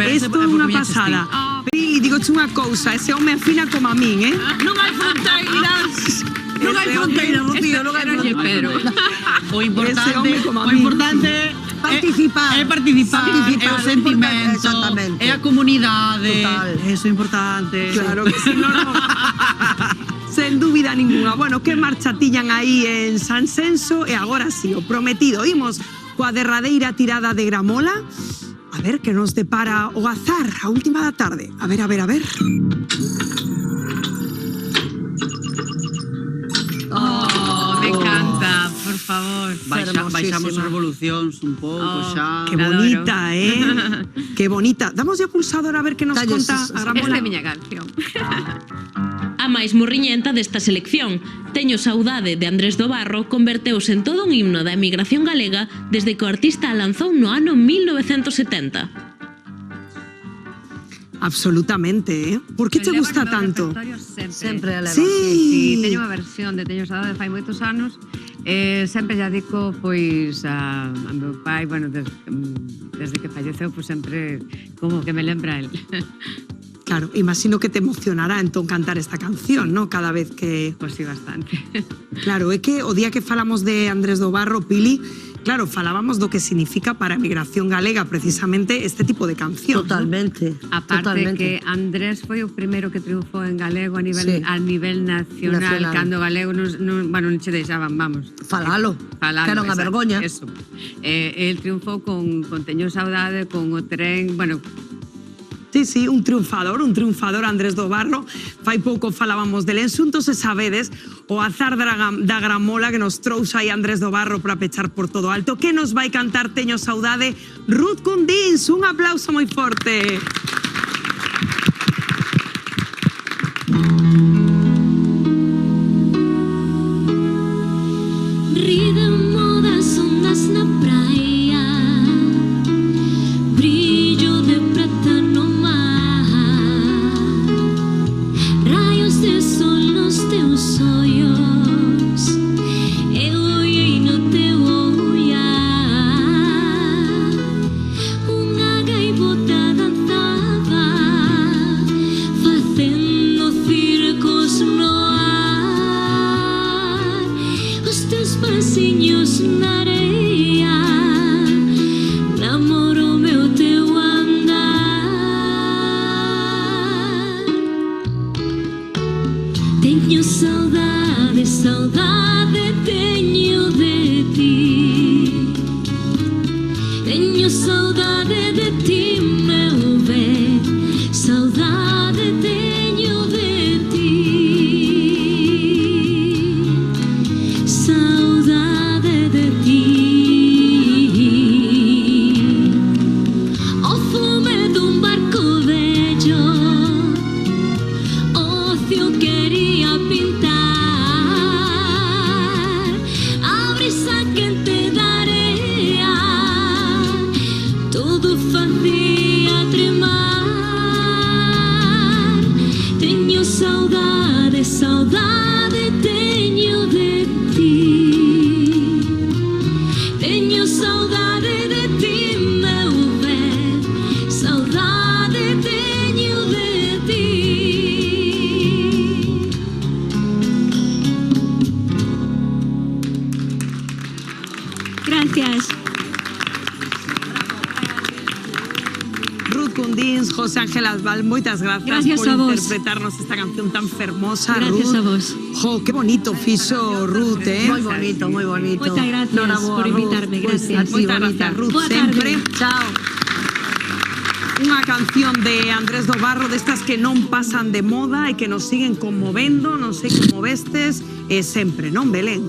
Isto é unha pasada. E digoche unha cousa, ese home afina como a min, Non hai fronteiras. Non hai fronteiras, Rocío, non hai fronteiras. O importante participar. É participar, é o sentimento, é a comunidade. Eso é importante. Claro que si, non. Sen dúbida ninguna. Bueno, que marcha tiñan aí en San Senso e agora sí, o prometido. Imos coa derradeira tirada de gramola. A ver que nos depara o azar a última da tarde. A ver. Oh, me encanta, por favor. favor. Baixamos as revolucións un pouco xa. Que bonita, Que bonita. Damos o pulsador a ver que nos conta a Gramola. Esta é a miña canción. A máis morriñenta desta selección, Teño saudade de Andrés do Barro converteuse en todo un himno da emigración galega desde que o artista a lanzou no ano 1970. Absolutamente, Por que te gusta tanto? Sempre a levo. Sí. Sí, teño unha versión de Teño saudade fai moitos anos. Sempre lla dico, pois, a meu pai, bueno, desde que falleceu, pois sempre como que me lembra el. Claro, imagino que te emocionará entón cantar esta canción, ¿no? Cada vez que... Pois sí, bastante. Claro, é que o día que falamos de Andrés do Barro, Pili, claro, falábamos do que significa para a emigración galega precisamente este tipo de canción. Totalmente. Aparte totalmente. que Andrés foi o primeiro que triunfou en galego a nivel nacional, cando galego non che deixaban, vamos. Falalo, que era unha vergoña. Eso. El triunfou con Teño saudade, con o tren, bueno... Sí, un triunfador Andrés do Barro. Fai pouco falábamos del ensunto, se sabedes, o azar da Gramola que nos trouxe aí Andrés do Barro para pechar por todo alto. Que nos vai cantar Teño saudade? Ruth Cundins, un aplauso moi forte. Riden modas ondas na praia, brillo de prata no mar, raios de sol nos teus ollos, eu olhei no teu olhar, unha gaivota danzaba, facendo circos no ar, os teus pasiños na areia, namoro meu teu andar. Teño saudade, saudade teño de ti. Teño saudade de ti, meu ben, saudade teño de ti. Saudade de ti. O fume dun barco vello, ocio quería pintar, a brisa quente da area, todo facía tremar. Teño saudade, saudade teño de ti. Teño saudade de ti, meu ben, saudade teño de ti. Gracias. Ruth Cundins, José Ángel Albal, moitas Gracias por a vos. interpretarnos esta canción tan fermosa. Gracias Ruth. a vos. Jo, qué bonito fixo Ruth, Moi bonito, moi bonito. Moitas gracias Noraboa, por invitarme, Ruth. gracias. Moitas gracias, Ruth, Boa sempre. tarde. Chao. Unha canción de Andrés do Barro destas que non pasan de moda e que nos siguen conmovendo, non sei como vestes, sempre, non, Belén?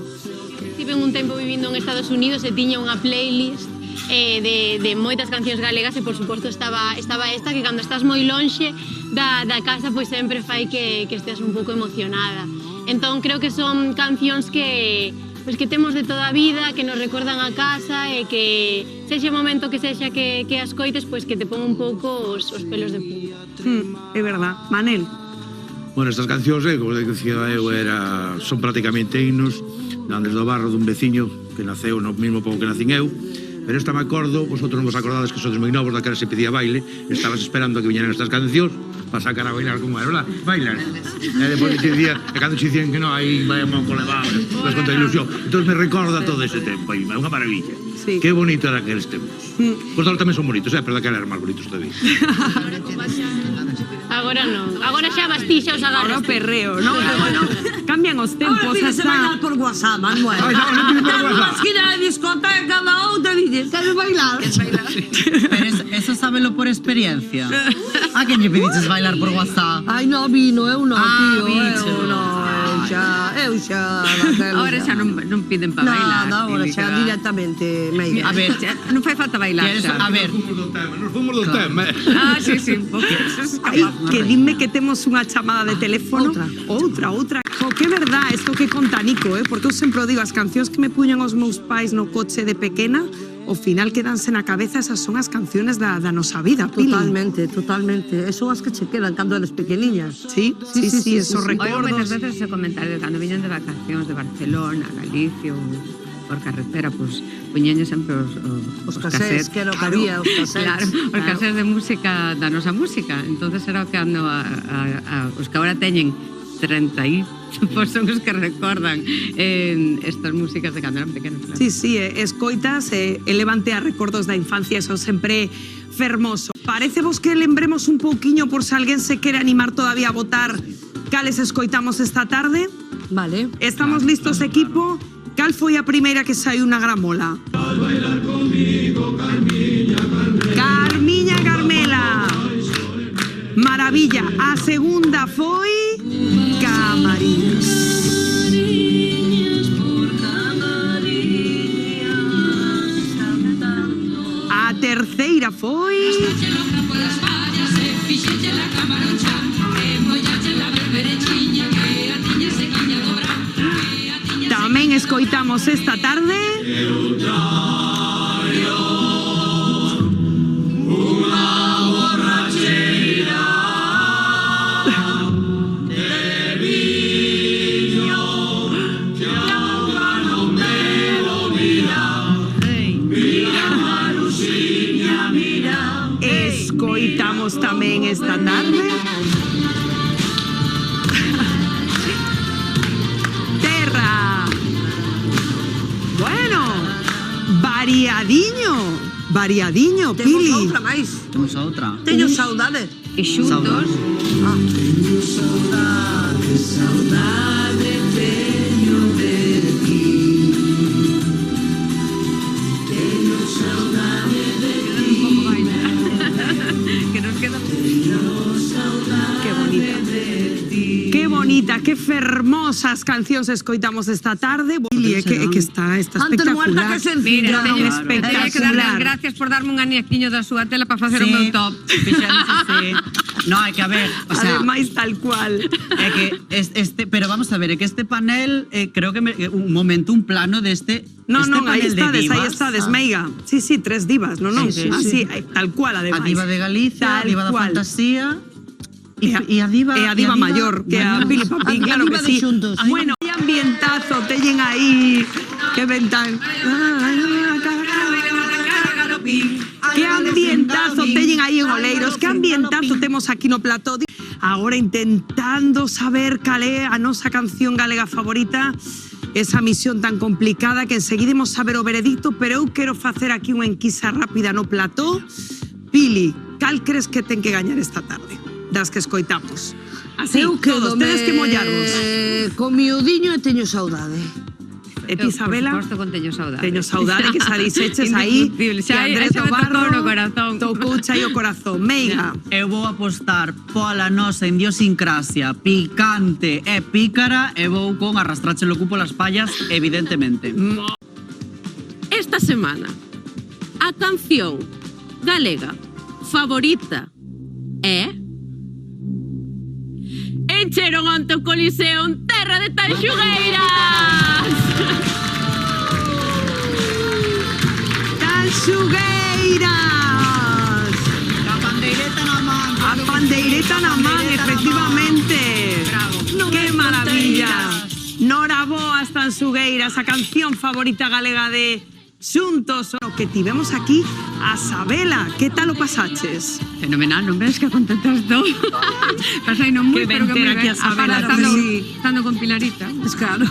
Estive un tempo vivindo en Estados Unidos e tiña unha playlist de moitas cancións galegas e por suposto estaba esta que cando estás moi lonxe da casa pois sempre fai que estés un pouco emocionada. Entón creo que son cancións que temos de toda a vida, que nos recordan a casa e que sexa o momento que sexa que as coites, pois que te pon un pouco os pelos de punta. É verdad. Manel? Bueno, estas cancións, como decía eu, son prácticamente himnos de Andrés do Barro, dun veciño que naceu no mesmo pouco que nacín eu. Pero esta me acordo, vosotros non vos acordades que sodes moi novos, daquela se pedía baile, estabas esperando a que viñeran estas cancións para sacar a bailar como era, verdad? Bailar. E depois che dicía, e cando che dicían que non, aí vai a moco levar, vas contra a ilusión. Entón me recorda todo ese tempo, aí, é unha maravilla. Sí. Que bonito era aqueles tempos. Vos tamén son bonitos, pero daquela eran máis bonitos todavía. Agora non. Agora xa bastixa os agarras. Agora perreo, non? Bueno, cambian os tempos. Ahora pídese bailar por WhatsApp, Manuel. Ai, non pide por WhatsApp. Na esquina de discoteca da outra dices, queres bailar? Pero eso sábelo por experiencia. A quen lle pediches bailar por WhatsApp? Ai, no, vino, eu non, tío. bicho. Eu non. Ahora xa non piden para bailar. Nada, ahora xa directamente, Meiga. A ver, non fai falta bailar xa. A ver. Nos fomos do tema. Ah, sí, un pouco. Ai, que dime que temos unha chamada de teléfono. Outra. Jo, que verdad, isto que conta Nico, porque eu sempre o digo, as cancións que me puñan os meus pais no coche de pequena, ao final quedanse na cabeza, esas son as canciones da nosa vida, Pili. Totalmente. Eso as que che quedan cando eres pequeniñas. Sí, esos Oigo recordos. moitas veces ese comentario de cando viñan de vacacións de Barcelona, Galicia ou por carretera, pois puñeño sempre os cassettes, que era o que había, os cassettes. Claro, os cassettes de música, da nosa música. Entonces era o que ando os que agora teñen 30 e pois son os que recordan estas músicas de cando eran pequenos. Claro. Sí, escoitas, levante a recordos da infancia, eso sempre fermoso. Parece vos que lembremos un pouquiño por se alguén se quere animar todavía a votar cales escoitamos esta tarde? Vale. Estamos listos, equipo? Cal foi a primeira que saiu na gramola? Carmiña Carmela. Maravilla. A segunda foi Camariñas. A terceira foi tamén escoitamos esta tarde escoitamos tamén esta tarde Terra. Bueno, variadiño, Pili. Temos outra máis. Temos outra. Teño saudade. E xuntos. Teño saudade teño de ti. Teño saudade de ti. Que nos queda. Qué bonita, qué fermosas cancións escoitamos esta tarde. Pili, que está Antes muerta espectacular. que sencilla. Teño que darle as Espectacular. gracias por darme un aniquiño da súa tela para facer o meu top. No, é que a ver, o sea, Ademais, tal cual. é que pero vamos a ver, é que este panel creo que un momento, un plano deste No, aí panel de estades, divas. Meiga. Sí, 3 divas, no. Sí. Así, tal cual, ademais. A diva de Galicia, a Tal diva da cual. fantasía e a diva maior, que a Pili Papín, claro que sí. Bueno, que ambientazo teñen aí, que ventan. Que ambientazo teñen aí en Oleiros, que ambientazo temos aquí no plató. Agora intentando saber cal é a nosa canción galega favorita, esa misión tan complicada que enseguida imos saber o veredicto, pero eu quero facer aquí unha enquisa rápida no plató. Pili, cal crees que ten que gañar esta tarde? Das que escoitamos. Así, todos, tedes que mollarvos. Con miudiño e teño saudade. E ti, Isabela? Por suposto, con teño saudade. Teño saudade que xa dixeches aí. Indiscutible. Que Andrés Xa me tocou Tobarro no corazón. tocouche aí o corazón. Meiga. Eu vou apostar pola nosa idiosincrasia picante e pícara e vou con arrastrarche o cu polas pallas, evidentemente. Esta semana, a canción galega favorita é Encheron onte o Coliseo en terra de Tanxugueiras. Tanxugueiras. A pandeireta na man. A pandeireta na man, efectivamente. Que maravilla. Nora Boas, Tanxugueiras, a canción favorita galega de Xuntos. O que tivemos aquí a Sabela. Que tal o pasaches? Fenomenal, non ves que contenta estou? Pasai non moi, Que pero que ventera moi aquí ben. a Sabela, Aparte, que sí. estando con Pilarita. Claro.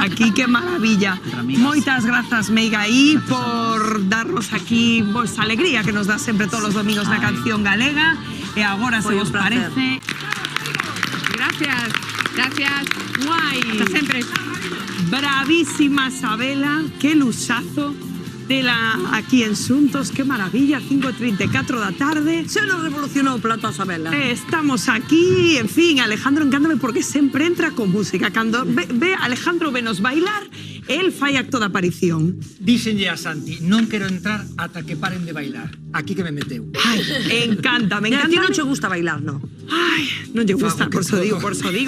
Aquí, que maravilla. Moitas grazas, Meiga, aí por darnos aquí vosa alegría que nos dá sempre todos os domingos na canción galega. E agora, se Foi un vos placer. parece... Gracias. Guai. Hasta sempre. Bravísima, Sabela. Que luxazo. Tela aquí en Xuntos, que maravilla, 5:34 da tarde. Se nos revolucionou o plato a Sabela. Estamos aquí, en fin, Alejandro encántame porque sempre entra con música. Cando ve Alejandro venos bailar, el fai acto de aparición. Díxenlle a Santi, non quero entrar ata que paren de bailar. Aquí que me meteu. Ai, encántame. A ti non che gusta bailar, no? Ai, non lle gusta, por so digo.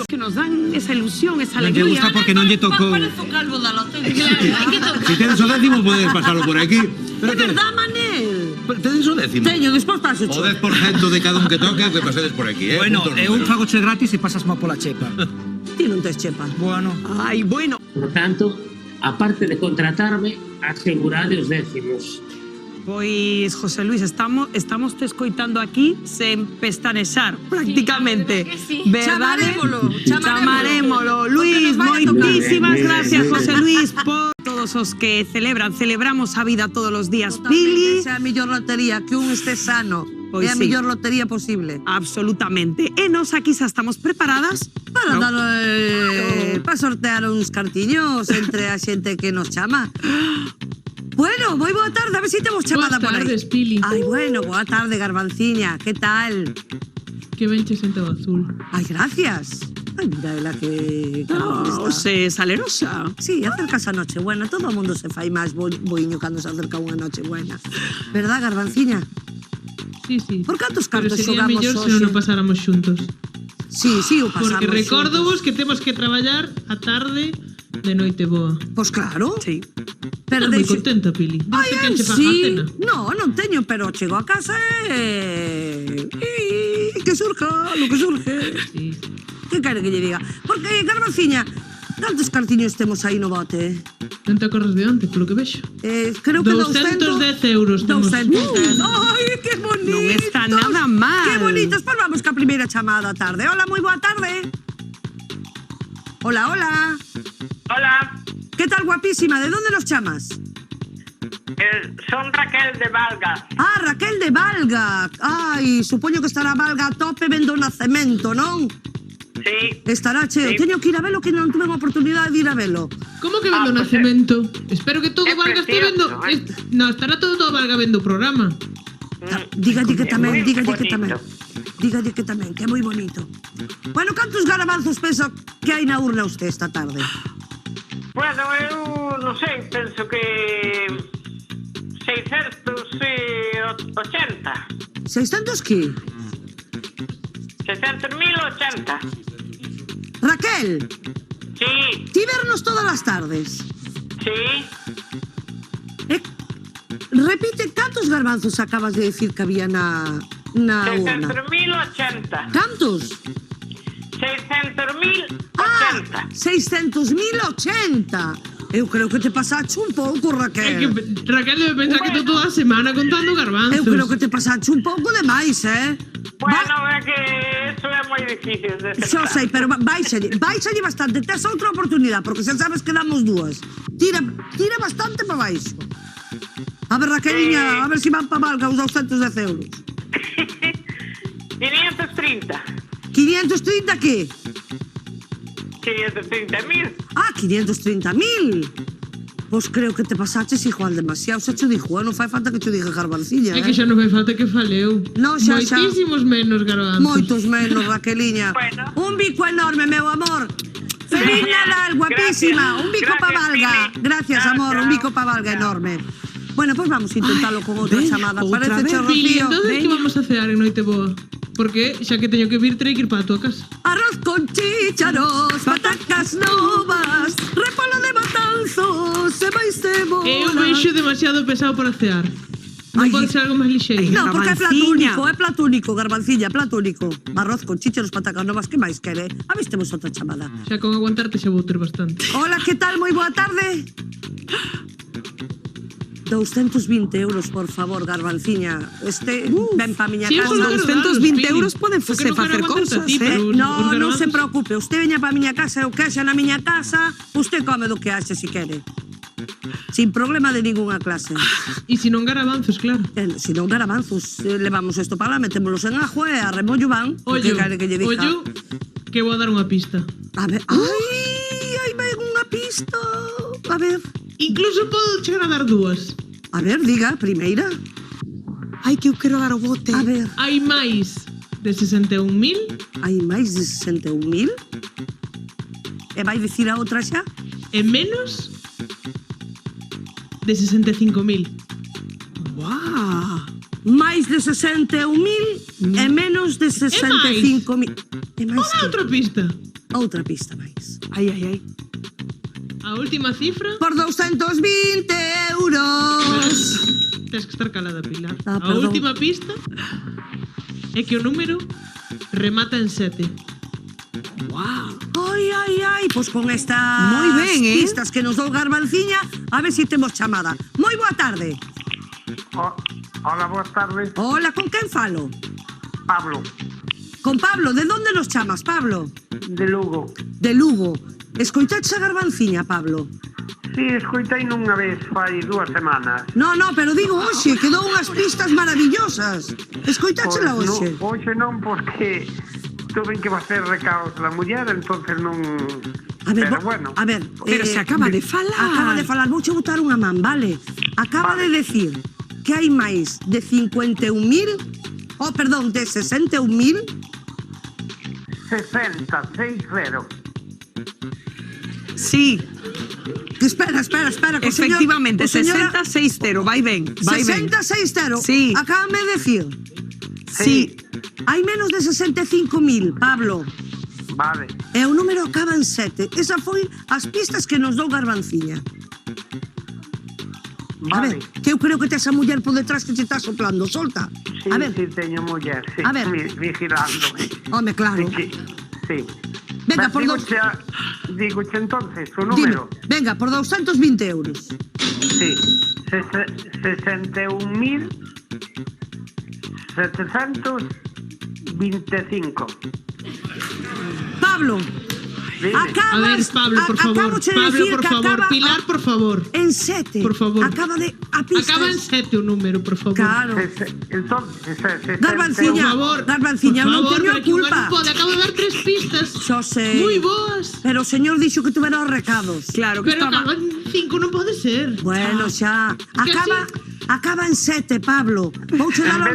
Que nos dan esa ilusión, esa Non lle alegría. gusta porque non lle tocou. Parece o calvo da lotería. Si tedes o décimo, podes pasalo por aquí. É verdad, Manel? Tedes o décimo? Teño, despois paso O 10% de cada un que toque, que pasedes por aquí, Bueno, Punto eu número. fagoche gratis e pasas má pola chepa. Ti non tes chepa. Bueno. Ai, bueno. Por tanto, aparte de contratarme, asegurade os décimos. Pois, José Luis, estamos te escoitando aquí sen pestanexar, prácticamente. Verdade? Chamarémolo. Luis, moitísimas gracias, José Luis, por todos os que celebramos a vida todos os días. Pili. Esa é a mellor lotería, que un este sano. Pois É a sí. mellor lotería posible. Absolutamente. E nos aquí xa estamos preparadas Para dar para sortear uns cartiños entre a xente que nos chama. Bueno, moi boa tarde, a ver se temos chamada por aí. Boas tardes, Pili. Ai, bueno, boa tarde, Garbanciña, que tal? Que ben che sento azul. Ai, gracias. Ai, mira ela que... se salerosa. Sí, acercas a Nochebuena, todo o mundo se fai máis boiño cando se acerca unha Nochebuena. Verdad, Garbanciña? Sí, sí. Por cantos Pero cartos sería xogamos mellor se hoxe? non o pasáramos xuntos. Sí, sí, o pasamos Porque recórdovos que temos que traballar a tarde de noite boa. Pois claro. Sí. Pero Estás moi deixe- contenta, Pili. Ai, Deste que che faga a sí. cena. No, non teño, pero chego a casa e que surja lo que surge. Sí. Que quere que lle diga? Porque, Garbanciña, cantos cartiños temos aí no bote? Non te acordas de antes, polo que vexo. Creo que 210 euros temos. 210. Ai, que bonito. Non está nada mal. Que bonitos. Pois vamos ca primeira chamada a tarde. Hola, moi boa tarde. Hola, hola. Hola, Que tal, guapísima? De donde nos chamas? son Raquel de Valga. Ah, Raquel de Valga. Ai, supoño que estará Valga a tope vendo o nacemento, non? Sí. Estará cheo. Sí. Teño que ir a velo, que non tuve a oportunidade de ir a velo. Como que vendo o nacemento? Espero que todo é Valga este precioso, vendo... No, estará todo Valga vendo o programa. Dígalle que tamén, moi dígalle que bonito. tamén. Dígalle que tamén, que é moi bonito. Bueno, cantos garabanzos pensa que hai na urna usted esta tarde? Bueno, eu non sei, penso que 680. 600 que? 600.080. Raquel, Sí, ti vernos todas as tardes. sí. Repite, cantos garbanzos acabas de decir que había na urna? 600.080. Cantos? 600.080. 600.080. Eu creo que te pasaste un pouco, É Raquel. que Raquel debe pensar que estou toda a semana contando garbanzos. Eu creo que te pasaste un pouco de máis, Bueno, é que eso é moi difícil de Xo sei, pero báixalle bastante. Tes outra oportunidade, porque xa sabes que damos dúas. Tira bastante para baixo. A ver, Raqueliña, a ver se van para Valga os 210 euros. 530. 530 que? 530.000. Ah, 530.000. Pois creo que te pasaches igual demasiado. Se cho dixo, non fai falta que cho diga Garbanciña, É que xa non fai falta que faleu. No, xa, xa. Moitísimos menos garbanzos. Moitos menos, Raqueliña. Un bico enorme, meu amor. Feliz Nadal, guapísima. Gracias. Un bico pa Gracias, Valga. Pili. Gracias, amor. Un bico pa Valga enorme. Bueno, pues vamos a intentarlo con outra chamada. Parece Pili, chorrocío. entonces que vamos a cear en Noite Boa? Porque xa que teño que vir, terei que ir para a tua casa. Arroz con chícharos, patacas novas, repolo de Matanzos, se vai cebola. Eu vexo demasiado pesado para cear. Non pode ser algo máis lixeiro. No, porque é plato único, Garbanciña, plato único. Arroz con chícharos, patacas novas, que máis quere? A ver se temos outra chamada. Xa con aguantarte xa vou ter bastante. Hola, que tal? Moi boa tarde. 220 euros, por favor, Garbanciña. Ven pa miña casa. Con 220 euros poden facer cousas, No, non se preocupe. Usted veña pa miña casa, eu quexa na miña casa, usted come do que haxe se quere. Sin problema de ningunha clase. E se non garabanzos, claro. Se non garabanzos, levamos isto para lá, metémolos en ajo e a remollo van. Ollo, que lle diga. ollo, que vou a dar unha pista. A ver, ai, ven unha pista. A ver. Incluso podo chegar a dar dúas. A ver, diga, primeira. Ai, que eu quero dar o bote. A ver. Hai máis de 61.000. Hai máis de 61.000? E vai dicir a outra xa? E menos de 65.000. Guau! Máis de 61.000 e menos de 65.000. E máis Ola, outra pista. Outra pista máis. Ai, ai, ai. A última cifra. Por 220 euros. Tens que estar calada, Pilar. Ah, A perdón. última pista é que o número remata en 7. Wow. Ai, ai, ai, pois con estas Moi ben, pistas que nos dou Garbanciña, a ver se temos chamada. Moi boa tarde. Hola, boas tardes. Hola, con quen falo? Pablo, Con Pablo, de onde nos chamas, Pablo? de Lugo. De Lugo. Escoitaches a Garbanciña, Pablo? Sí, escoitei nunha vez, fai 2 semanas. No, pero digo hoxe, que dou unhas pistas maravillosas. Escoitáchela Pois hoxe? Hoxe non, porque tuve que facer recaos da muller, entonces non... A ver, pero bueno. a ver, Pero se acaba de falar. Acaba de falar, vouche botar unha man, vale? Acaba de decir que hai máis de 51.000, perdón, de 61.000. 60. Sí. Espera, que o señor... Efectivamente, o señora- 60-60, vai ben, vai ben. 60-60. Sí. Acábame de decir. Sí. Hai menos de 65.000, Pablo. Vale. E o número acaba en 7. Esa foi as pistas que nos dou Garbanciña. A ver, que eu creo que tes a muller por detrás que te está soplando. Solta. Sí, A ver. sí, teño muller, sí. A ver. Vigilándome. Home, claro. Sí. Venga, Mas por dos... Digoche entonces, o Dime, número. venga, por 220 euros. Sí. 61.725. Pablo, Dime. acabas... A ver, Pablo, por favor. acáboche de Pablo, decir por que favor. acaba Pilar, por favor. en 7. Por favor. Acaba de... A pistas. Acaba en 7 o número, por favor. Claro. Entonces, Garbanciña, Por favor, Garbanciña, por non favor, teño pero que culpa. non pode, acabo de dar 3 pistas. Xo sei. Moi boas. Pero o señor dixo que tuvera os recados. Claro que Pero estaba... acaba en 5, non pode ser. Bueno, xa. Acaba en 7, Pablo. Vouche dar...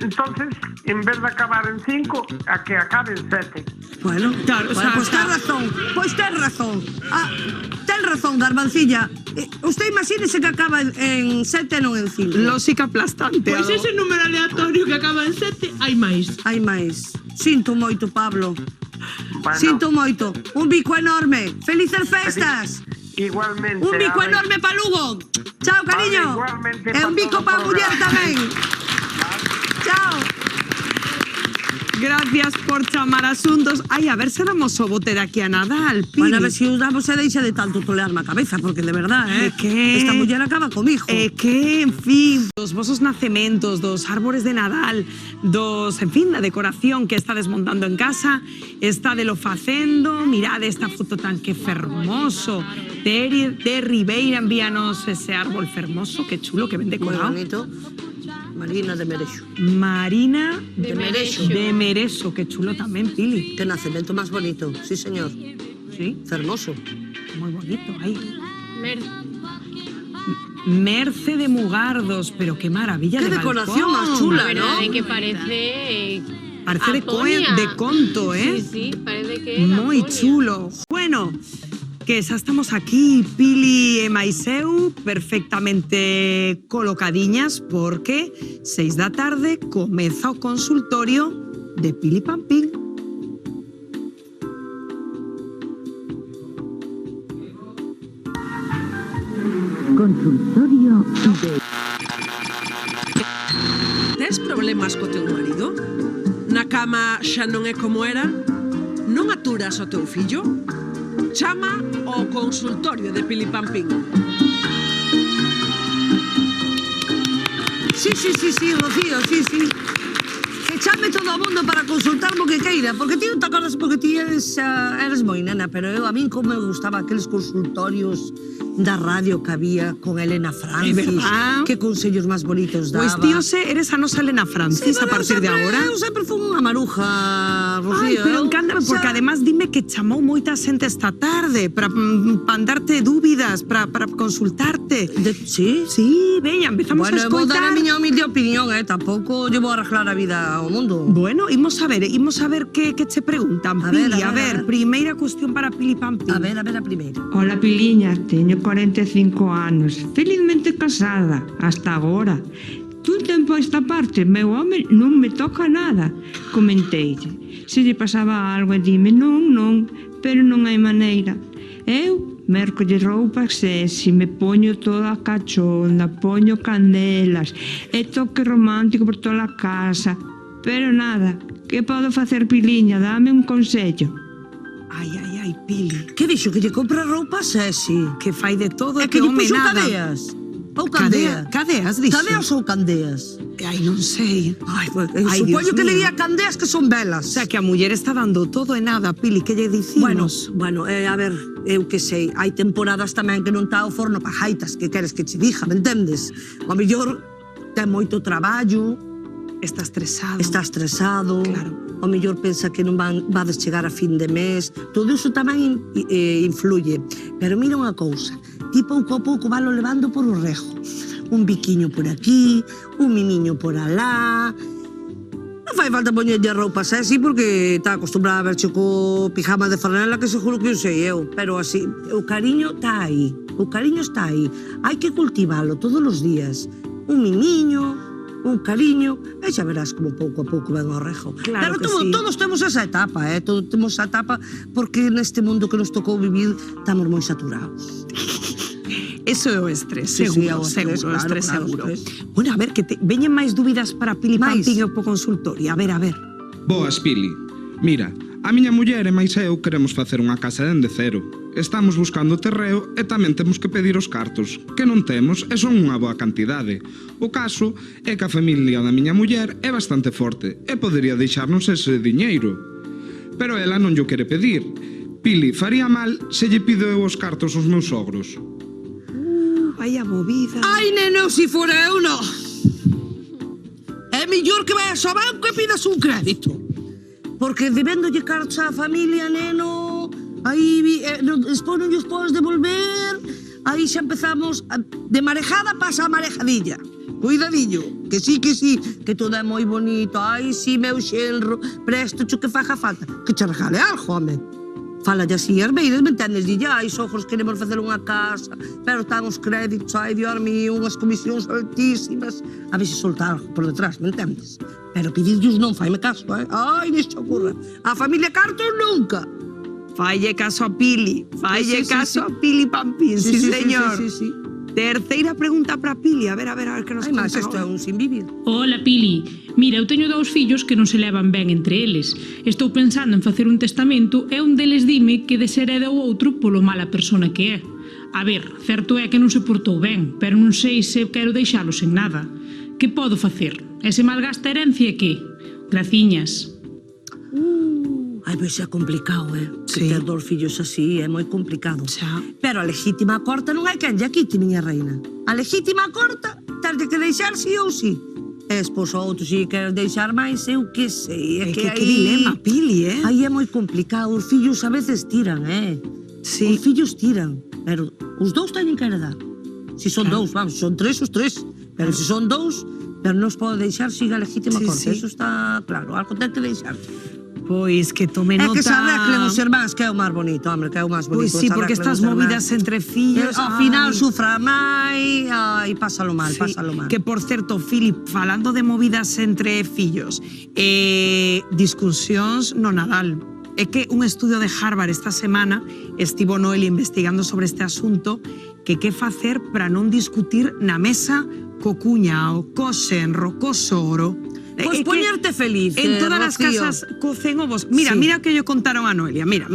Entonces, en vez de acabar en 5, a que acabe en 7. Bueno, Claro, o sea, pues ten razón. Pois ten razón. Ten razón, Garbanciña. Usted imagínese que acaba en 7 e non en 5. Lógica aplastante. Pois algo. ese número aleatorio que acaba en 7, hai máis. Hai máis. Sinto moito, Pablo. Bueno. Sinto moito. Un bico enorme. Felices festas. Igualmente. Un bico a ver. enorme para Lugo. Chao, cariño. Vale, igualmente E un pa bico todo para o muller programa. tamén. Chao. Gracias por chamar asuntos. Ai, a ver se damos o bote de aquí a Nadal, Pili. Bueno, a ver se o damos e deixa de tanto tolearme a cabeza, porque de verdad, que esta muller acaba comigo. Que, en fin, dos vosos nacementos, dos árbores de Nadal, dos, en fin, da decoración que está desmontando en casa, está de lo facendo, mirad esta foto tan que fermoso, de Ribeira, envíanos ese árbol fermoso, que chulo, que ben Moi decorado. bonito. Marina de Merexo. Marina De Merexo. de Merexo, que chulo tamén, Pili. Que nacemento máis bonito, sí, señor. Sí. Fermoso. Moi bonito, aí. Merce de Mugardos, pero qué maravilla Qué de decoración balcón. más chula, La verdad es que parece... Parece Aponia. de conto, ¿eh? Sí, parece que es Muy Aponia. chulo. Bueno, que xa estamos aquí, Pili e Maiseu, perfectamente colocadiñas, porque 6 da tarde comeza o consultorio de Pili Pampín. Consultorio de... Tes problemas co teu marido? Na cama xa non é como era? Non aturas o teu fillo? Chama ao consultorio de Pili Pampín. Sí, Rocío, sí. Que chame todo o mundo para consultar o que queira, porque ti non te acordas porque ti eres moi nena, pero a min como me gustaba aqueles consultorios da radio que había con Elena Francis, que consellos máis bonitos daba. Pois tío, eres a nosa Elena Francis a partir de agora. Eu sempre fui unha maruja, Rocío. Ai, pero encántame, porque además dime que chamou moita xente esta tarde para darte dúbidas, para consultarte. Sí? Sí, veña, empezamos a escoitar. Bueno, vou dar a miña humilde opinión, tampouco lle vou arreglar a vida ao mundo. Bueno, imos a ver que che preguntan. Pili, a ver, primeira cuestión para Pili Pampín. A ver, a primeira. Hola, Piliña, teño 45 anos, felizmente casada, hasta agora. Dun tempo a esta parte, meu home non me toca nada. Comenteille, se lle pasaba algo e dime non, pero non hai maneira. Eu mercolle roupas sexy, me poño toda cachonda, poño candelas, e toque romántico por toda a casa. Pero nada, que podo facer, Piliña? Dame un consello. Ai, Pili. Que dixo? Que lle compra roupa sexy? Que fai de todo e que que lle home puxo nada. cadeas? Ou candeas? Cadeas, dixo. Cadeas ou candeas? Ai, non sei. Ai, supoño que diría candeas que son velas. O sea, que a muller está dando todo e nada, Pili, que lle dicimos? Bueno, a ver, eu que sei, hai temporadas tamén que non está o forno pa jaitas, que queres que che dixa, me entendes? O mellor ten moito traballo, está estresado. Está estresado. Claro. O mellor pensa que non vades chegar a fin de mes. Todo iso tamén influye. Pero mira unha cousa, ti pouco a pouco valo levando por o rejo. Un biquiño por aquí, un mimiño por alá. Non fai falta poñerlle roupa sexy porque está acostumbrada a verche co pijama de franela que seguro que usei eu. Pero así, o cariño está aí. O cariño está aí. Hai que cultivalo todos os días. Un mimiño, un cariño, e xa verás como pouco a pouco ven ao rejo. Claro pero todos temos esa etapa, todos temos esa etapa porque neste mundo que nos tocou vivir estamos moi saturados. Eso é o estrés, Sí, seguro, o seguro, estrés, o estrés claro, seguro. estrés. Bueno, a ver, que veñen máis dúbidas para Pili Pampín e o consultorio. A ver. Boas, Pili. Mira, a miña muller e máis eu queremos facer unha casa dende cero. Estamos buscando terreo e tamén temos que pedir os cartos, que non temos e son unha boa cantidade. O caso é que a familia da miña muller é bastante forte e podería deixarnos ese diñeiro. Pero ela non llo quere pedir. Pili, faría mal se lle pido eu os cartos aos meus sogros. Vaya movida. Ai, neno, si fora eu, no. É mellor que vayas ao banco e pidas un crédito. Porque debéndolle cartos á familia, neno, aí despois non lles podes devolver, aí xa empezamos, de marejada pasa a marejadilla. Cuidadillo, que sí, que todo é moi bonito. Ai, sí, meu xenro, presto cho que faja falta. Que che regale algo, home. Falalle así, as beiras, me entendes? Dille, ai, sogros, queremos facer unha casa, pero están os créditos, ai, Dios mío, unhas comisións altísimas. A ver se solta algo por detrás, me entendes? Pero pedirllos non, faime caso, Ai, nis te ocurra. A familia cartos nunca. Falle caso a Pili, caso a Pili Pampín, sí, señor. Sí. Terceira pregunta para Pili, a ver que nos conta. Ai, mas isto é un sin vivir. Hola, Pili. Mira, eu teño 2 fillos que non se levan ben entre eles. Estou pensando en facer un testamento e un deles dime que deshereda o outro polo mala persona que é. A ver, certo é que non se portou ben, pero non sei se quero deixalo sen nada. Que podo facer? E se malgasta a herencia, que? Graciñas. Ai, pois é complicado, Sí. Que ter 2 fillos así é moi complicado. Pero a lexítima corta non hai quen lle quite, miña reina. A lexítima corta, terlle que deixar sí ou sí. E esposo outro si queres deixar máis, eu que sei. É que dilema, Pili, Aí é moi complicado, os fillos a veces tiran, Sí. Os fillos tiran, pero os 2 teñen que heredar. Si son 2, vamos, son 3 os 3. Pero se son 2, pero non os pode deixar siga a lexítima corta. Eso está claro, algo ten que deixarte. Pois que tome nota. É que se arreglen os irmáns, que é o máis bonito, hombre, que é o máis bonito. Pois sí, porque estas movidas entre fillos... Ao final sufra máis, ai, pásalo mal, pásalo mal. Que, por certo, Filip, falando de movidas entre fillos, discusións no Nadal. É que un estudio de Harvard esta semana estivo Noel investigando sobre este asunto que facer para non discutir na mesa co cuñao, co xenro, co sogro. Pois poñerte feliz, En todas as Rocío. casas cocen ovos. Mira, Sí. mira que lle contaron a Noelia. Mira.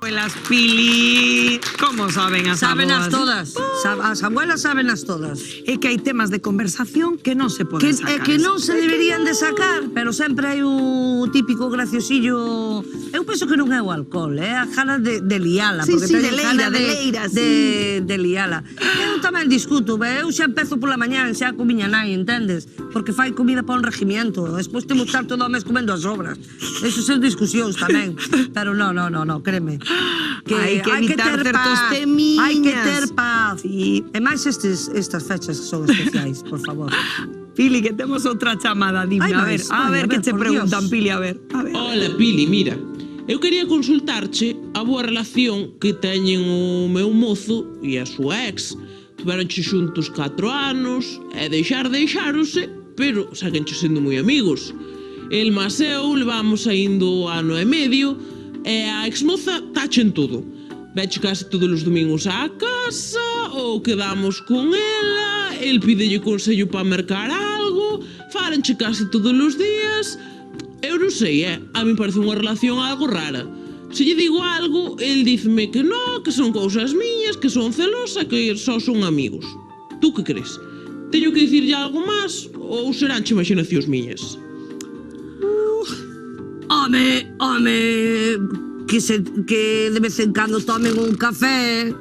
Abuelas Pili, como saben as Sábenas avoas? todas. As abuelas sábenas todas. É que hai temas de conversación que non se poden sacar. Que non se deberían de sacar, pero sempre hai o típico graciosillo. Eu penso que non é o alcohol, é a ganas de liala. Sí, porque sí, teñen de leira, ganas de leira, sí. de liala. Eu tamén discuto, eu xa empezo pola mañá, xa co miña nai, entendes? Porque fai comida para un regimiento, despois temos estar todo o mes comendo as obras. Eso son discusións tamén. Pero no, créeme. Que hai que evitar certos temiñas. Hai que ter paz. E máis estas fechas que son especiais, por favor. Pili, que temos outra chamada, dime, Ai, a ver que che preguntan, Pili, a ver. Hola, Pili, mira. Eu quería consultarche a boa relación que teñen o meu mozo e a súa ex. Tuveronche xuntos 4 anos e deixáronse, pero seguenche sendo moi amigos. El mas eu levamos saindo ano e medio e a exmoza tache en todo. Veche case todos os domingos á casa ou quedamos con ela, el pídelle consello para mercar algo, falanche case todos os días. Eu non sei, a mí parece unha relación algo rara. Se lle digo algo, el díceme que non, que son cousas miñas, que son celosa, que só son amigos. Tú que crees? Teño que dicirlle algo máis ou seránche imaginacións miñas? Home, que de vez en cando tomen un café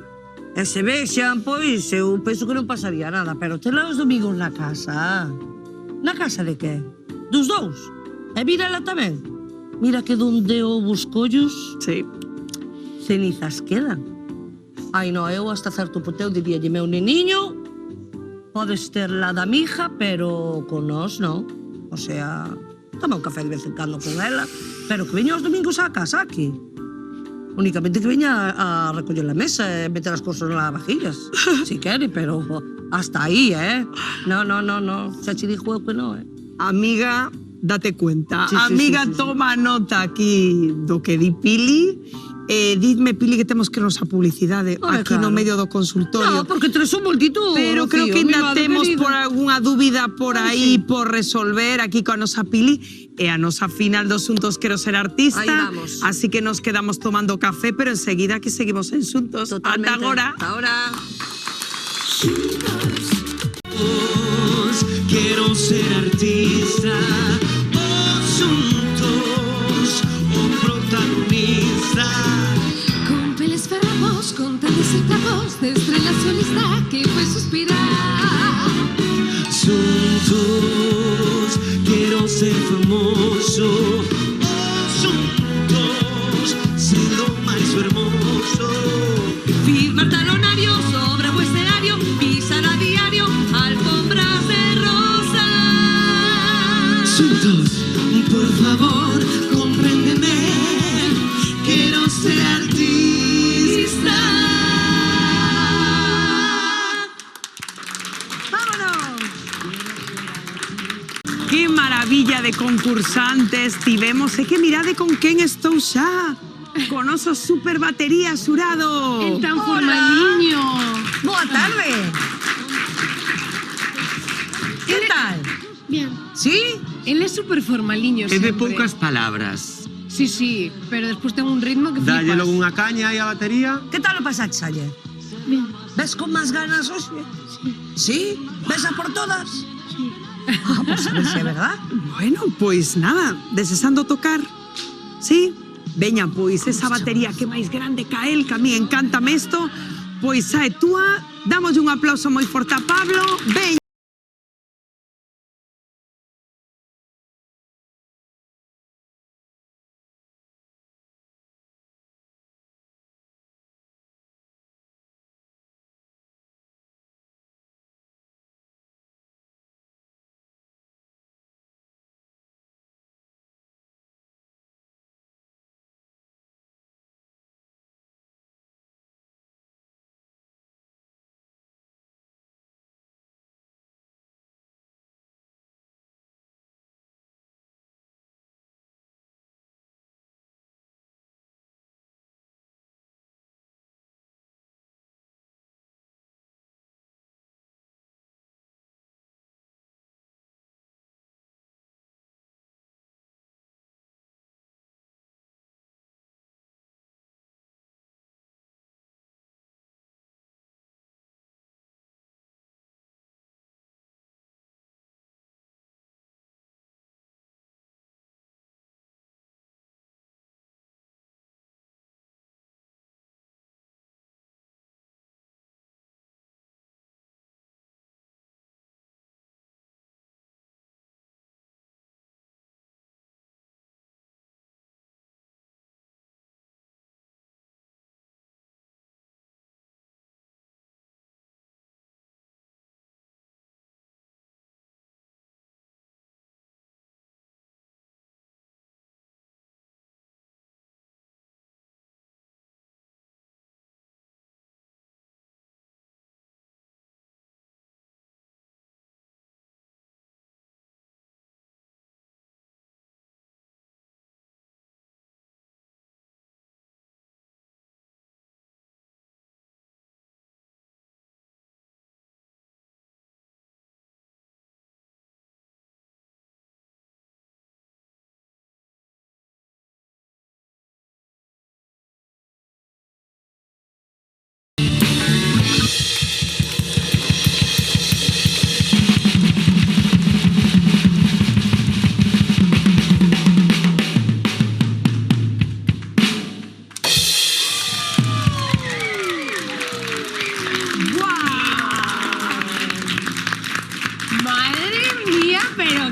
e se vexan, pois eu penso que non pasaría nada, pero tela os domingos na casa. Na casa de que? Dos dous? E mírala tamén. Mira que donde o buscollos, sí, cenizas quedan. Ai, no, eu hasta certo punto eu diría, meu neniño, podes ter la da mija, pero con nós non. O sea, toma un café de vez en cando con ela, pero que veña os domingos á casa aquí. Únicamente que veña a recoller la mesa e meter as cosas nas vajillas, si quere, pero hasta aí, No. Xa che dixo eu que non, Amiga, date cuenta. Sí, Amiga, sí. toma nota aquí do que di Pili. Didme, Pili, que temos que nos a publicidade aquí no medio do consultorio. No, porque tres son multitud. Pero creo que ainda temos por algunha dúbida por aí por resolver aquí coa nosa Pili. E a nosa final dos Xuntos Quero Ser Artista. Aí vamos. Así que nos quedamos tomando café, pero enseguida aquí seguimos en Xuntos. Totalmente. Ata agora. Ata ahora. Quiero ser artista, juntos, un protagonista. Con peles ferramos, con tantos centavos de estrella solista que fue suspirar. Juntos, quiero ser famoso, juntos, ser lo más hermoso. Firmar talonario sobre o escenario, pisar a diario alfombras de rosa. Juntos, por favor, compréndeme, quiero ser artista. Que maravilla de concursantes tivemos. E que mirade con quen estou xa. Con noso super batería xurado. El tan formaliño. Boa tarde. Que tal? Bien. ¿Sí? Él es súper formaliño É de siempre. poucas palabras. Sí, pero después tengo un ritmo que Dalle flipas. logo unha caña aí a batería. Que tal o pasaxe ayer? Bien. Ves con máis ganas hoxe? Sí. Ves a por todas? Sí. Pues a ver se é verdad. Bueno, pois nada, desesando tocar. Sí? Veña, pois esa batería que máis grande ca el, que a mí encántame isto, pois sae túa, damos un aplauso moi forte a Pablo. Veña.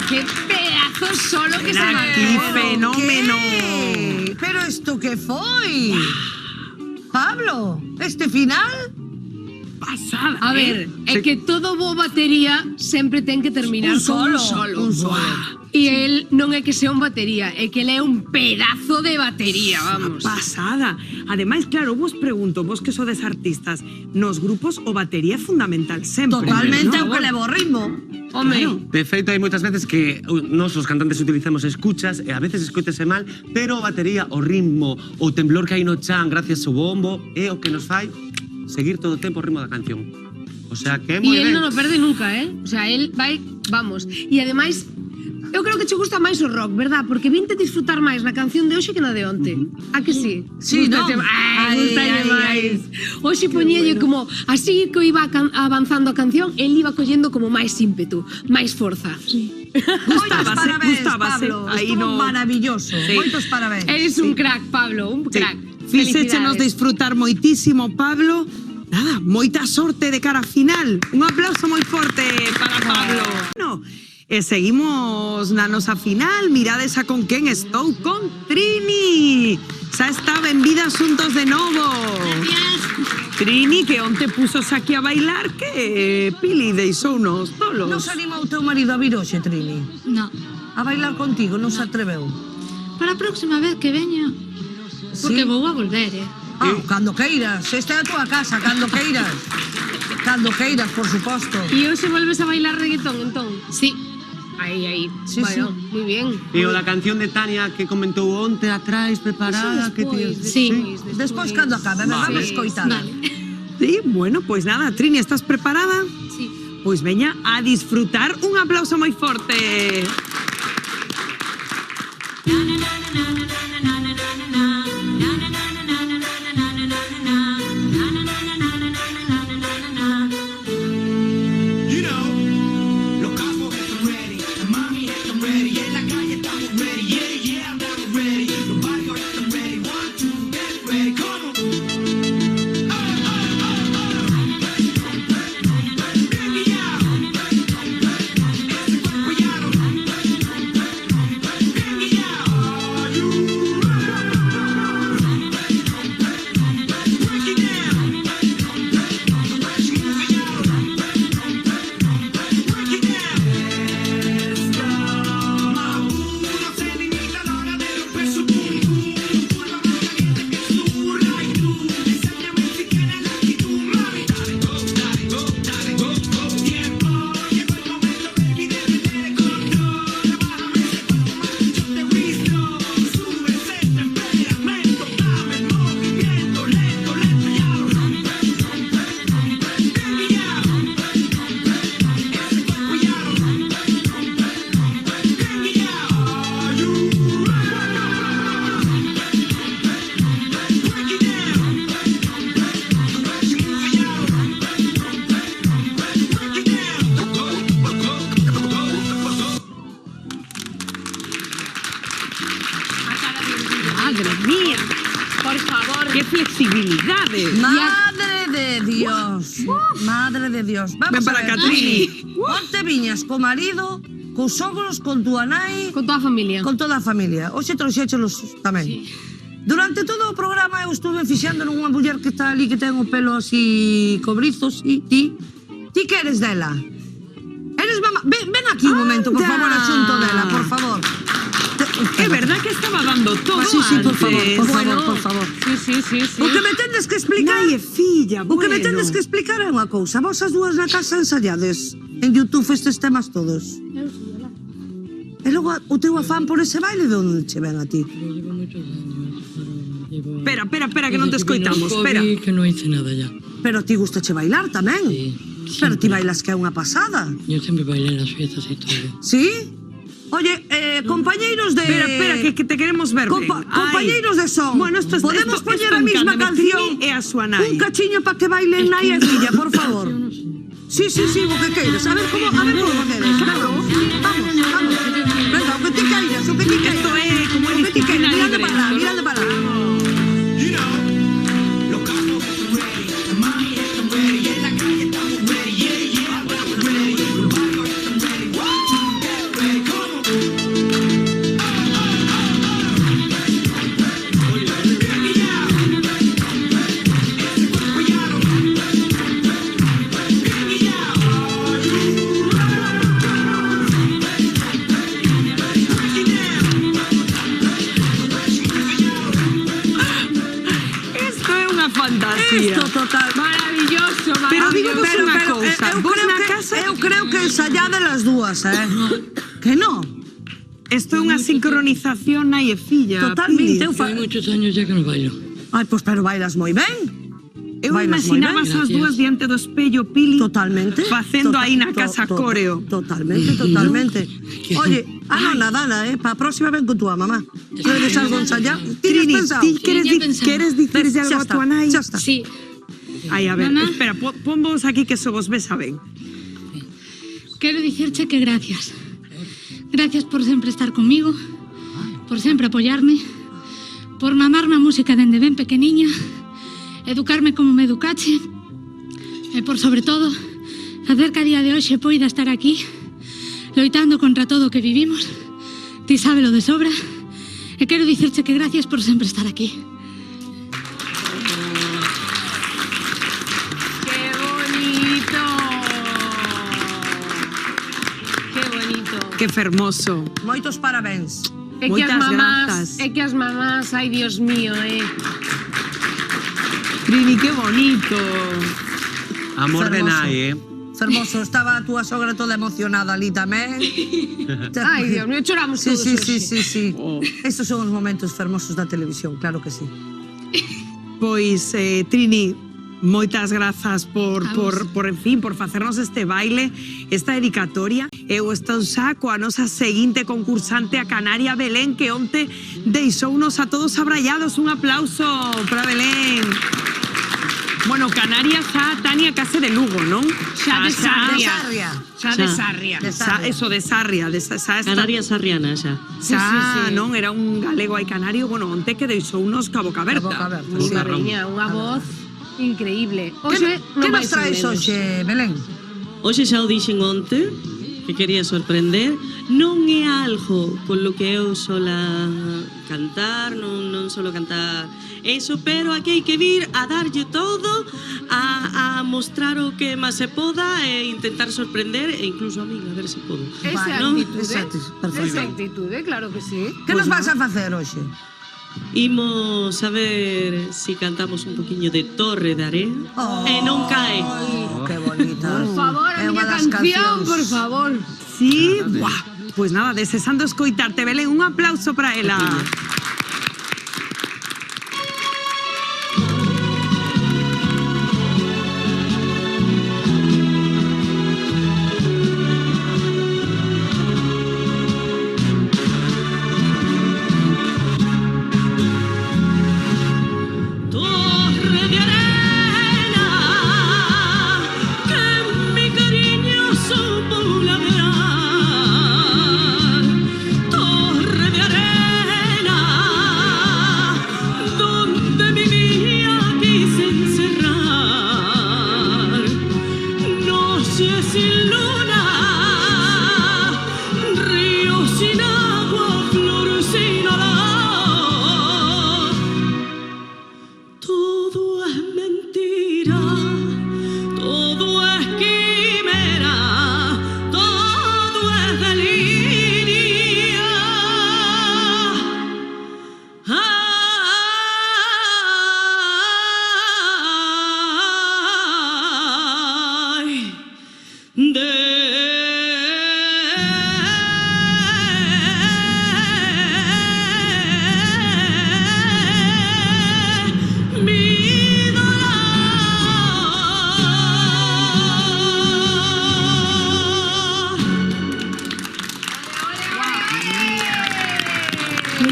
qué pedazo solo que se Aquí, mandou. fenómeno. Pero isto que foi? Pablo, este final? Pasada. A ver, é que todo bo batería sempre ten que terminar Un con un solo, solo. un solo. E el non é que sea un batería, é que ele é un pedazo de batería, vamos. Pasada. Ademais, claro, vos pregunto, vos que sodes artistas, nos grupos o batería é fundamental sempre. Totalmente, ¿no? o que levo o ritmo. Home, Claro. De feito, hai moitas veces que nós os cantantes utilizamos escuchas e a veces escoitese mal, pero a batería, o ritmo, o temblor que hai no chan gracias ao bombo é o que nos fai seguir todo o tempo o ritmo da canción. O sea, que é moi e el ben. non o perde nunca, O sea, el vai, vamos. E ademais, eu creo que che gusta máis o rock, verdad? Porque vinte disfrutar máis na canción de hoxe que na de onte. A que sí? Sí, Gústache- non? Ai, gustalle Ai, máis. Hoxe poñíalle como, así que iba avanzando a canción, el iba collendo como máis ímpetu, máis forza. Moitos parabéns, gustábase. Pablo. Aí Estuvo no- maravilloso. Sí. Moitos parabéns. Eres un crack, Pablo, un crack. Fixéchenos Felicidades. disfrutar moitísimo, Pablo. Nada, moita sorte de cara a final. Un aplauso moi forte para Pablo. No, e seguimos na nosa final. Mirades a con quen estou, con Trini. Xa está benvida xuntos de novo. Trini, que onte pusos aquí a bailar, que Pili deixounos tolos. Non se animou o teu marido a vir hoxe, Trini? No. A bailar contigo, non se atreveu? Para a próxima vez que veña. Porque vou a volver, Cando queiras. Esta é a tua casa, cando queiras. Cando queiras, por suposto. E hoxe volves a bailar reggaetón, entón? Sí. Aí, Sí, bueno, sí. moi bien. E o da canción de Tania que comentou onte atrás, preparada, que tías... Despois, cando acabe, me vamos escoitar. Sí, bueno, pues nada, Trini, ¿estás preparada? Sí. Pues veña a disfrutar. Un aplauso moi forte. Madre mía. Por favor. Qué flexibilidades. Madre de Dios. Madre de Dios. Vamos Ven para a ver. acá, Trini. Onte viñas co marido, cos sogros, con tu nai... Con toda a familia. Con toda a familia. Hoxe trouxéchelos tamén. Durante todo o programa eu estuve fixando nunha muller que está ali que ten o pelo así cobrizos e ti que eres dela? Eres mamá? Ven aquí un momento, por favor, asunto dela, por favor. É verdad que estaba dando todo Sí, sí, por favor, antes. por favor, por favor. Sí. O que me tendes que explicar... Nai e filla, O que me bueno. tendes que explicar é unha cousa. Vos as dúas na casa ensayades en YouTube estes temas todos. E logo o teu afán por ese baile de onde che ven a ti? Espera, que non te escoitamos. Espera. Que non hice nada ya. Pero a ti gustache bailar tamén. Pero ti bailas que é unha pasada. Yo siempre bailé en las fiestas y todo. ¿Sí? Oye, compañeiros de... Espera, que te queremos ver ben. Compañeiros de son. Bueno, esto Podemos esto poñer es a mesma encántame, canción? Trini e a súa nai. Un cachiño para que bailen nai e filla, por favor. Sí, o que queiras. A ver como queres. Claro. Vamos. Venga, o que ti queiras, o que ti queiras. Esto é como O que ti queiras. Mirando para lá, mirando para lá. Ready, unha cousa. Vos na casa... Eu creo que ensayade las dúas, Que non? Isto é unha sincronización nai e filla. Totalmente. Hai moitos años ya que non bailo. Ai, pois pero bailas moi ben. Eu imaginaba as dúas diante do espello, Pili. Totalmente. Facendo aí na casa coreo. Totalmente. Oye, nona, Dana, para a próxima ven con túa mamá. Queres algo ensayar? Trini, ti queres dicirlle algo a túa nai? Xa está. Sí. Ai, a ver, espera, pon vos aquí que so vos ves a ben. Quero dicirche que gracias. Gracias por sempre estar conmigo, por sempre apoyarme, por mamarme a música dende ben pequeniña, educarme como me educache e por sobre todo facer que a día de hoxe poida estar aquí loitando contra todo o que vivimos. Ti sábelo de sobra e quero dicirche que gracias por sempre estar aquí. ¡Qué bonito! ¡Qué bonito! ¡Qué fermoso! Moitos parabéns. É que as mamás, ai Dios mío, Trini, qué bonito. Amor de nai, Fermoso, estaba a túa sogra toda emocionada ali tamén. Ai, Dios mío, choramos todos. Sí. Estos son os momentos fermosos da televisión, claro que sí. Pois, Trini, moitas grazas por facernos este baile, esta dedicatoria. Eu estou xa coa nosa seguinte concursante, a Canaria Belén, que onte deixounos a todos abrallados. Un aplauso para Belén. Bueno, Canarias xa Tania case de Lugo, non? Xa de Sarria. Xa de Sarria. Eso, de Sarria. Canarias sarriana, xa. Xa, non? Era un galego aí canario. Bueno, onte que deixounos ca boca aberta. Unha voz increíble. Que nos traes hoxe, Belén? Hoxe xa o dixen onte, que quería sorprender. Non é algo con lo que eu sola cantar, non solo cantar eso, pero aquí hai que vir a darlle todo, a mostrar o que máis se poda e intentar sorprender e incluso a mí, a ver se podo. Esa actitude, claro que sí. Que nos vas a facer hoxe? Imos a ver si cantamos un poquinho de Torre de Arena e non cae. Que bonita. Por favor, a miña canción, por favor. Sí, pues nada, desesando escoitarte, Belén, un aplauso para ela.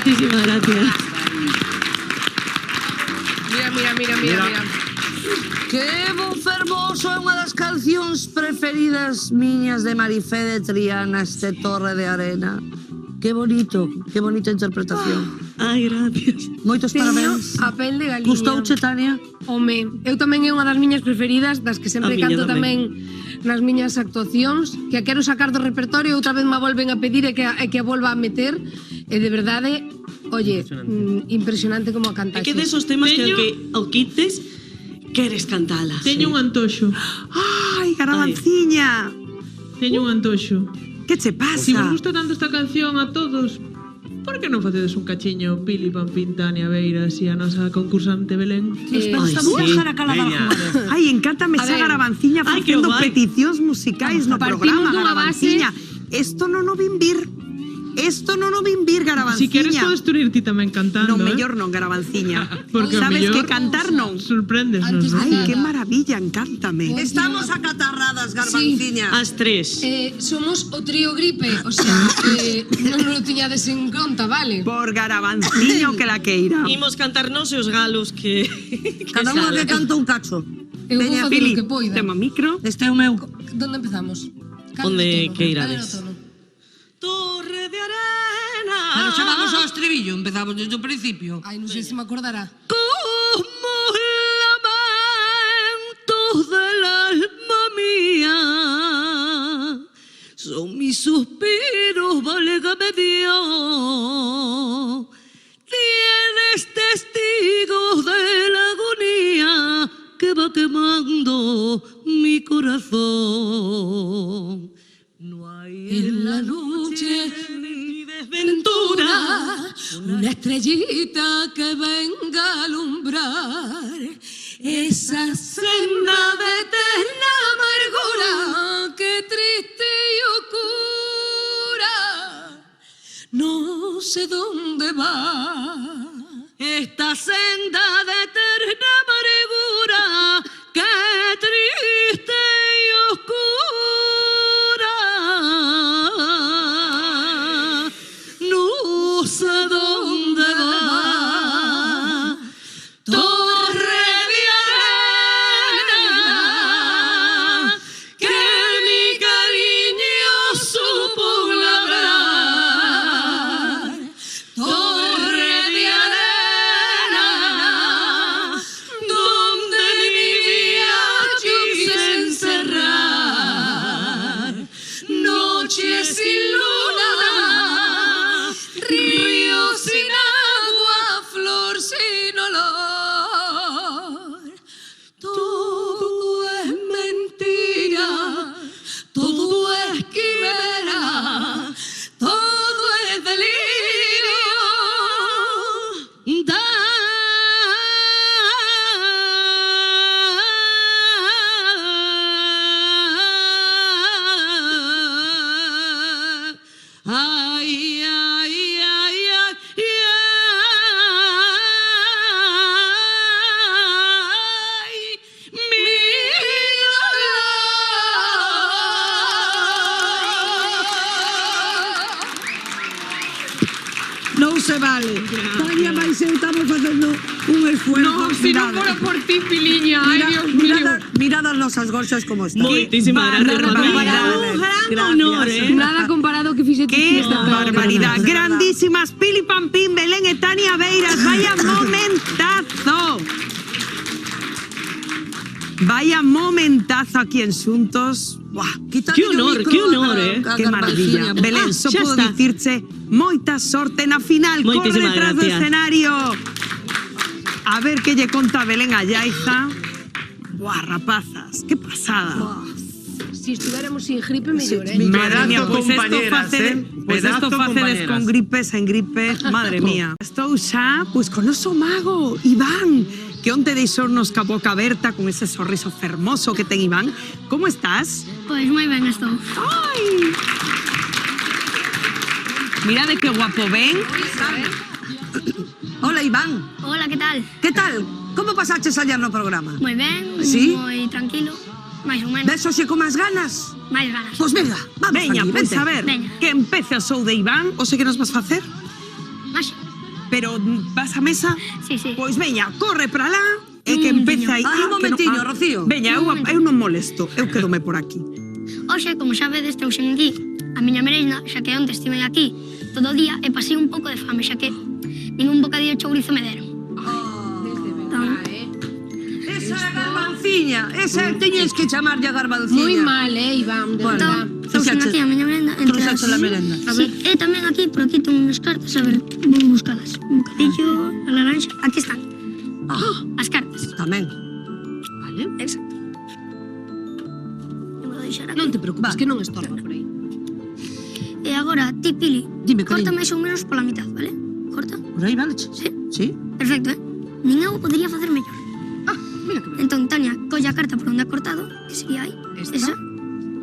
Muchísimas gracias. Mira. Que bon fermoso, é unha das cancións preferidas miñas de Marifé de Triana, este Torre de Arena. Que bonita interpretación. Ai, gracias. Moitos parabéns. A pel de galiña. Gustouche, Tania? Home, eu tamén é unha das miñas preferidas, das que sempre canto tamén nas miñas actuacións, que a quero sacar do repertorio, outra vez me volven a pedir e que a volva a meter, e de verdade, oye, impresionante como a cantaxe. É que desos temas que o quites, queres cantala. Teño un antoxo. Ai, garamanciña. Teño un antoxo. Que che pasa? Si vos gusta tanto esta canción a todos, Por que non facedes un cachiño Pili, Pampín, Tania, Beiras e a nosa concursante Belén? Ai, encántame esa Garabanciña facendo peticións musicais no programa, Garabanciña. Esto non o vin vir. Esto non o vin vir, Garabanciña. Si queres podes tunir ti tamén cantando, Non, mellor non, Garabanciña. Porque Sabes mellor que cantar non. Sorpréndesnos. Ai, que maravilla, encántame. Estamos acatarradas, Garbanciña. As tres. Somos o trío gripe, o sea, non lo tiñades en conta, vale? Por Garabanciña o que la queira. Imos cantarnos e os galos que... Cada unha que canta un cacho. Eu vou facer o que poida. Tema micro. Este é o meu. Donde empezamos? Onde queirades. Torre de arena. Pero xa vamos ao estribillo, empezamos desde o principio. Ai, non sei se me acordará. Como lamentos del alma mía, son mis suspiros, válgame Dios. Tienes testigos de la agonía que va quemando mi corazón. No hay en la noche ni desventura una estrellita que venga a alumbrar esa senda de eterna amargura que triste y oscura. No sé dónde va esta senda de eterna amargura que triste y oscura. No sé dónde va. Torre de arena que mi cariño supo labrar. Torre de arena donde mi viaje quise encerrar. Noches sin luna, río sin agua, flor sin olor. Todo es mentira, todo es quimera, todo es delirio. Ay, ay, ay, ay, ay, mi non se vale. Tania, mais eu estamos facendo un esfuerzo. No, si non fora por ti, Piliña. Ai, Dios mío. Mirad as nosas gorxas como están. Moitísimas gracias, Rodrigo. Un gran honor, Nada comparado que fixete Qué barbaridad. Grandísimas Pili Pampín, Belén e Tania Beiras. Vaya momentazo. Vaya momentazo aquí en Xuntos. Buah, Que honor, que honor, Qué maravilla. Belén, só Xa podo está. dicirche moita sorte na final. Corre Moitísimas detrás do gracias. escenario. A ver que lle conta Belén a Yaiza. Buah, rapazas, qué pasada. Si estuviéramos sin gripe, mellor, Madre mía, Pedazo pues esto compañeras, facedes compañeras. con gripes en gripes, madre mía. Estou xa, pues con oso mago, Iván, que onte deixounos ca boca aberta con ese sorriso fermoso que ten Iván. Como estás? Pois moi ben estou. Ai! Mira de que guapo ven. Hola, Iván. Hola, que tal? Que tal? Como pasaches ayer no programa? Moi ben, Sí? moi tranquilo, máis ou menos. Ves hoxe con máis ganas? Máis ganas. Pois venga, vamos Veña, allí, pues vente. a ver, Veña. que empece o show de Iván, o sei que nos vas facer, Máis. pero vas a mesa? Sí, sí. Pois veña, corre para lá e que empece aí. Ai, un momentiño, Rocío. Veña, eu non molesto, eu quedome por aquí. Hoxe, como xa vedes, estou sen aquí a miña merenda, xa que onte estive aquí todo o día e pasei un pouco de fame, xa que nin un bocadillo de chourizo me deron. Esa é a Garbanciña, esa teñes que chamarlle a Garbanciña. Moi mal, Iván, de verdad. Estou sen aquí a miña merenda. Trouxaste a merenda. Sí, e tamén aquí, por aquí tengo unhas cartas, a ver, vou buscalas. Un bocadillo, a laranxa, aquí están. As cartas. Tamén. Vale. Exacto. Eu vou deixar aquí. Non te preocupes, que non estorba por aí. E agora, ti, Pili, corta máis ou menos pola mitad, vale? Corta. Por aí, vale? Sí. Sí. Perfecto, Nin eu podería facer mellor. Entón, Tania, colla a carta por onde ha cortado, que sería aí. Esa.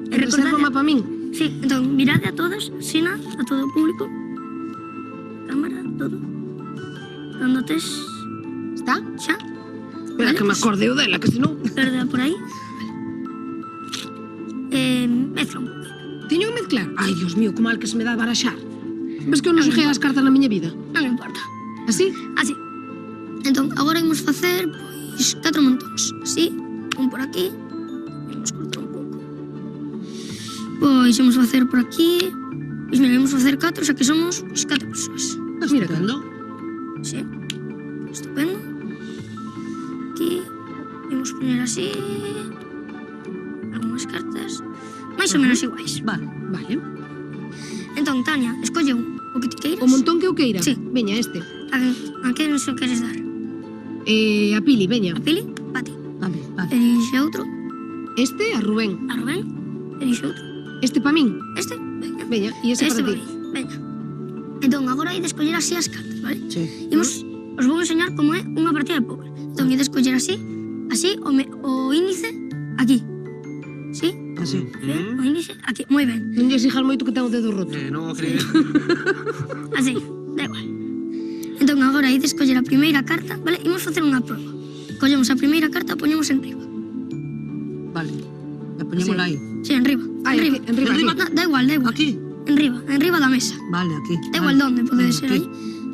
E reserva má pa min? Sí, entón, mirade a todos, Sina, a todo o público. Cámara, todo. Cando tes... Está? Xa. Espera que me acordeo dela, que senón... Perdea por aí. Mezcla un pouco. Teño que mezclar? Ai, Dios mío, como mal que se me dá baraxar. Ves que eu non xoguei as cartas na miña vida? Non importa. Así? Así. Entón, agora imos facer, pois, 4 montóns. Así, un por aquí. Imos cortar un pouco. Pois, imos facer por aquí. Pois, mira, imos facer 4, xa que somos, pois, 4 persoas. Mira, cando? Sí. Estupendo. Aquí, imos poner así. Algúnas cartas. Mais ou menos iguais. Vale. Vale. Entón, Tania, escolle un, o que ti queiras. O montón que eu queira? Sí. Veña, este. A que non se o queres dar? A Pili, veña. A Pili? Pa ti. Vale, vale. Elixe outro. Este a Rubén. A Rubén? Elixe outro. Este pa min? Este? Veña. Veña, e ese para va ti. aí. Veña. Entón, agora hai de escoller así as cartas, vale? Sí. Os vou enseñar como é unha partida de póker. Entón, hai de escoller así, o índice aquí. Sí? Así. O índice aquí. Moi ben. Non lle exijas moito que ten o dedo roto. Non o crees. Así, da igual. Entón, agora hai de escoller a primeira carta, vale? Imos facer unha proba. Collemos a primeira carta e poñemos en riba. Vale. E poñémola aí. Sí, en riba. Ai, en riba. aquí, en riba, aquí. No, da igual, da igual. Aquí. En riba da mesa. Vale, aquí. Da igual vale. donde pode ser aí.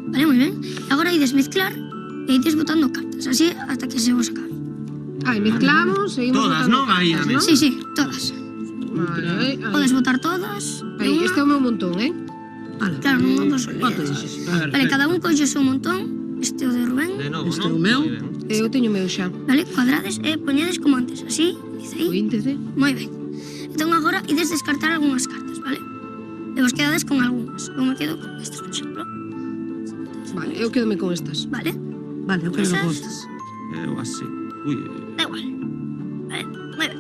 Vale, moi ben. Agora hai de mezclar e ides botando cartas, así hasta que se vos acabe. Ai, mezclamos, seguimos Todas, botando non? Aí, cartas, a non? Sí, sí, todas. Vale, aí. Podes botar todas. Aí, este é o meu montón, Claro, non vos olvides. Vale, cada un colle o seu montón. Este é o de Rubén. De novo, Este é non? o meu. Eu teño o meu xa. Vale, cuadrades e poñedes como antes, así, dice O aí. índice. Moi ben. Entón agora ides descartar algunhas cartas, vale? E vos quedades con algunhas. Eu me quedo con estas, por exemplo. Vale, eu quedome con estas. Vale? Vale, eu quero Esas. costas. Eu así. Ui. Da igual. Vale, moi ben.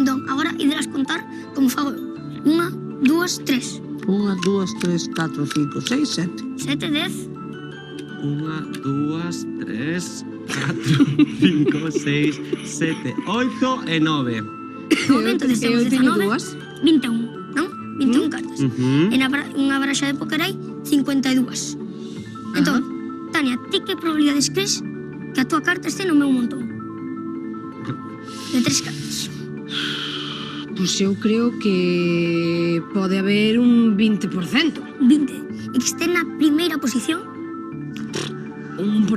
Entón, agora iderás contar como fago eu. 1, 2, 3. 1, 2, 3, 4, 5, 6, 7. 7, 10. 1, 2, 3, 4, 5, 6, 7, 8 e 9. Entonces Eu temos teño 19, dúas. 21, non? 21 cartas. Ujú. E unha baraxa de póker hai 52. Entón, Tania, ti que probabilidades crees que a túa carta este no meu montón? De 3 cartas. Pois eu creo que pode haber un 20%. 20. E que este na primeira posición? Un 1%.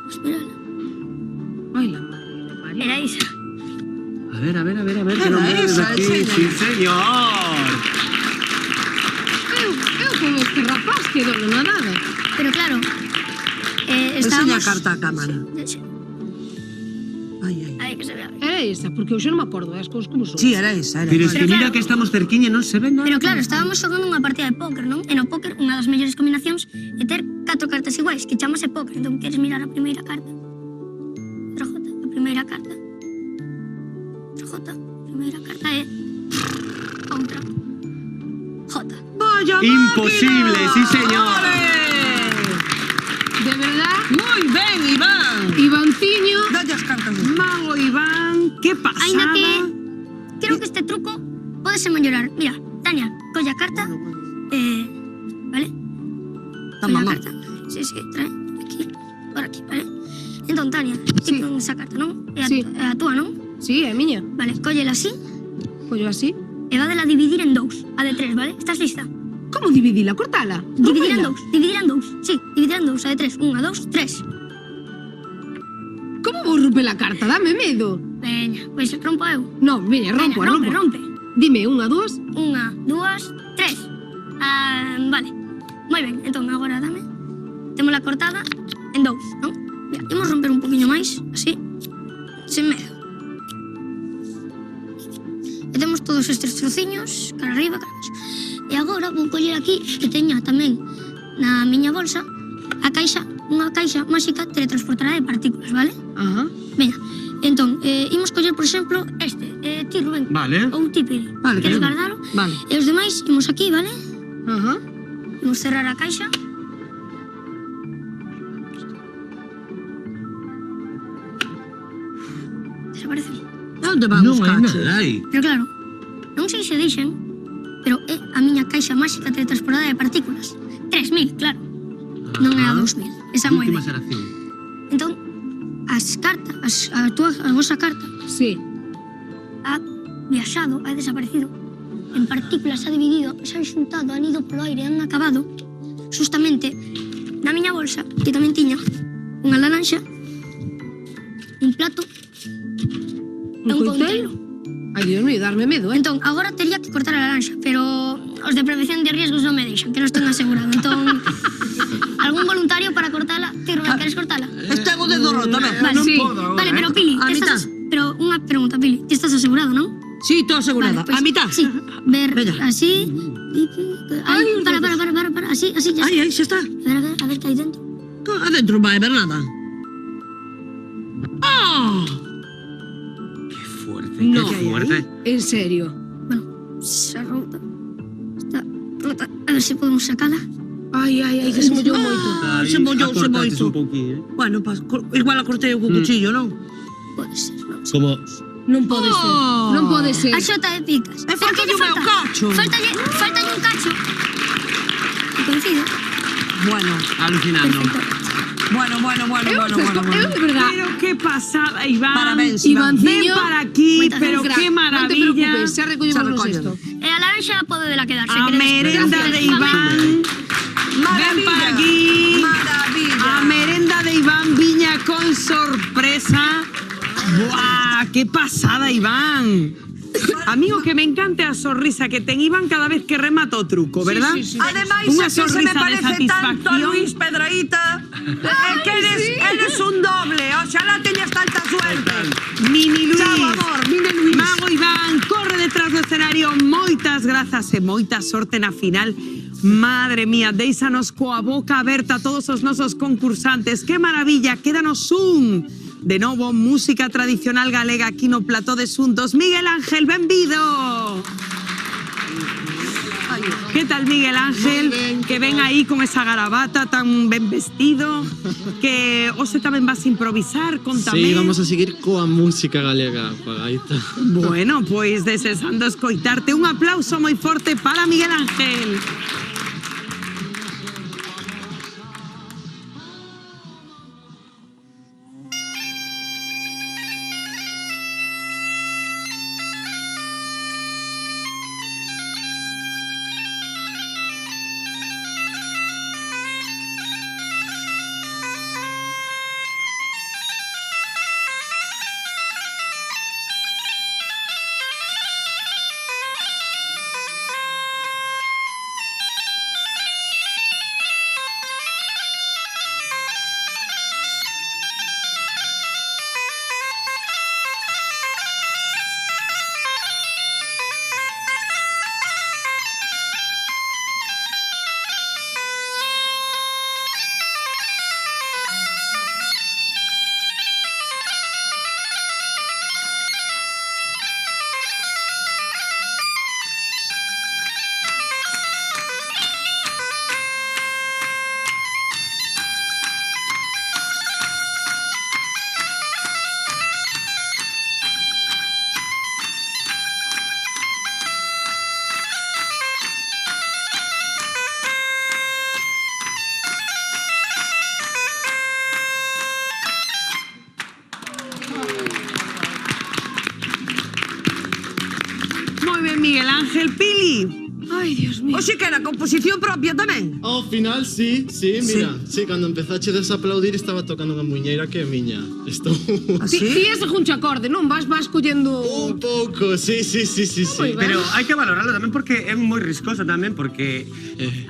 Pois mírala. Ai, la madre. Era isa. A ver, que Era non me ves esa, aquí. enseña. Sí, señor. Eu con este rapaz quedo na nada. Pero claro, Enseña estábamos... a carta á cámara. Sí. Ai, ai. Ai, que se vea. Era esa, porque eu xa non me acordo, as cousas como son. Sí, era esa, era Pero es esa. que Pero mira claro. que estamos cerquiña e non se ve nada. Pero claro, estábamos xogando unha partida de póker, non? E no póker, unha das mellores combinacións é ter 4 cartas iguais, que chamase póker. Entón, queres mirar a primeira carta? Letra J, a primeira carta. Letra J, a primeira carta é... Outra. J. Vaya Imposible, máquina! sí, señor. Ole! De verdad, Moi ben, Iván. Ivanciño, Dalle as cartas. Mago Iván, que pasada. Ainda que creo que este truco podese mellorar. Mira, Tania, colla a carta. Vale? Toma, Colla a mamá. carta. Sí, trae. Aquí, por aquí, vale? Entón, Tania, Sí. ti con esa carta, non? É a, Sí. é a túa, non? sí, é miña. Vale, cóllela así Collo así. e vádela dividir en 2. A de 3, vale? Estás lista? Como dividila? Cortala? Dividir en Rómpela? 2. Dividir en 2. Sí, dividir en 2. A de 3. 1, 2, 3. Como vou romper a carta? Dame medo. Veña, pois rompo eu. Non, veña, rompo, Veña, rompe, rompo. rompe. Dime, 1, 2. 1, 2, 3. Vale. Moi ben, entón agora dame. Témola cortada en 2, non? Mira, imos romper un poquinho máis, así, sen medo. E temos todos estes trociños, cara arriba, cara abaixo. E agora vou coller aquí, que teña tamén na miña bolsa, a caixa, unha caixa máxica teletransportará de partículas, vale? Ajá. Veña, entón, imos coller, por exemplo, este. ti, Rubén. Vale. Ou ti, Pili. Vale, Queres vale. guardalo? Vale. E os demais, imos aquí, vale? Ajá. Imos cerrar a caixa. Desaparecen. Onde van os cachos? Pero claro, non sei se dixen, pero é a miña caixa máxica teletransportada de partículas. 3000, claro. Non é a 2000. Esa moi Última ben. xeración. Entón, as cartas, a vosa carta, Sí. ha viaxado, ha desaparecido. En partículas ha dividido, se han xuntado, han ido polo aire, han acabado justamente na miña bolsa, que tamén tiña unha laranxa, un plato e un conteiro. Ai, Dios mío, darme medo, Entón, agora tería que cortar a laranxa, pero os de prevención de riesgos non me deixan, que non estén asegurado. Entón, algún voluntario para cortala? Ti, Rubén, queres cortala? Este o dedo roto, ben. Vale, Non sí. podo. Vale, pero Pili, A ti mitad. pero unha pregunta, Pili, ti estás asegurado, non? Sí, estou asegurada. Vale, pues, A mitad. Sí, ver Veña. así. Ay, para, así, ya Aí, xa está. A ver que hai dentro. Adentro non vai haber nada. ¡Ah! Fuerte, No. qué fuerte. En serio. Está rota. Está rota. A ver se podemos sacala. Ai, que se mollou moito. Ah, se mollou Acortaches moito. un pouquinho, Bueno, igual a cortei co cuchillo, non? Pode ser, non? Como Non pode ser. Non pode ser. A xota de picas. E faltalle o meu cacho. Faltalle un cacho. Coincido. Bueno, alucinando. bueno. Eu, de verdad. Pero qué pasada, Iván. Parabéns, Iván. Iván. Ven para aquí, Moitas pero gracias. qué Non te maravilla. preocupes, xa recollemos Xa esto. E a laranxa pode dela quedar, se A queredes. merenda de Iván. Ven para aquí. Maravilla. A merenda de Iván Viña con sorpresa. ¡Buah! ¡Qué pasada, Iván! Amigo, que me encanta a sonrisa que ten Iván cada vez que remata o truco, ¿verdad? Ademais, Unha é que se me sonrisa de parece tanto a satisfacción. Luis Pedraíta que eres un doble. Oxalá teñas tanta suerte. Mini Luis. Chao, amor, Mini Luis. Mago Iván, corre detrás do escenario. Moitas grazas e moita sorte na final. Madre mía, deixanos coa boca aberta a todos os nosos concursantes. Que maravilla, quédanos un. De novo, música tradicional galega aquí no plató de Xuntos. Miguel Ángel, benvido. Que tal, Miguel Ángel? Que ven aí con esa garabata tan ben vestido. Que hoxe tamén vas a improvisar, contame. Sí, vamos a seguir coa música galega, Pagaita. Bueno, pois desexando escoitarte. Un aplauso moi forte para Miguel Ángel. Moi ben, Miguel Ángel. Pili. Ai, Dios mío. Oxe, que era composición propia tamén. Ao final, sí, mira. Sí, cando empezache a aplaudir estaba tocando unha muñeira que é miña. Estou... Ti és de junchacorde, non? Vas collendo... Un pouco, sí. Moi ben. Pero hai que valorarlo tamén porque é moi riscoso tamén porque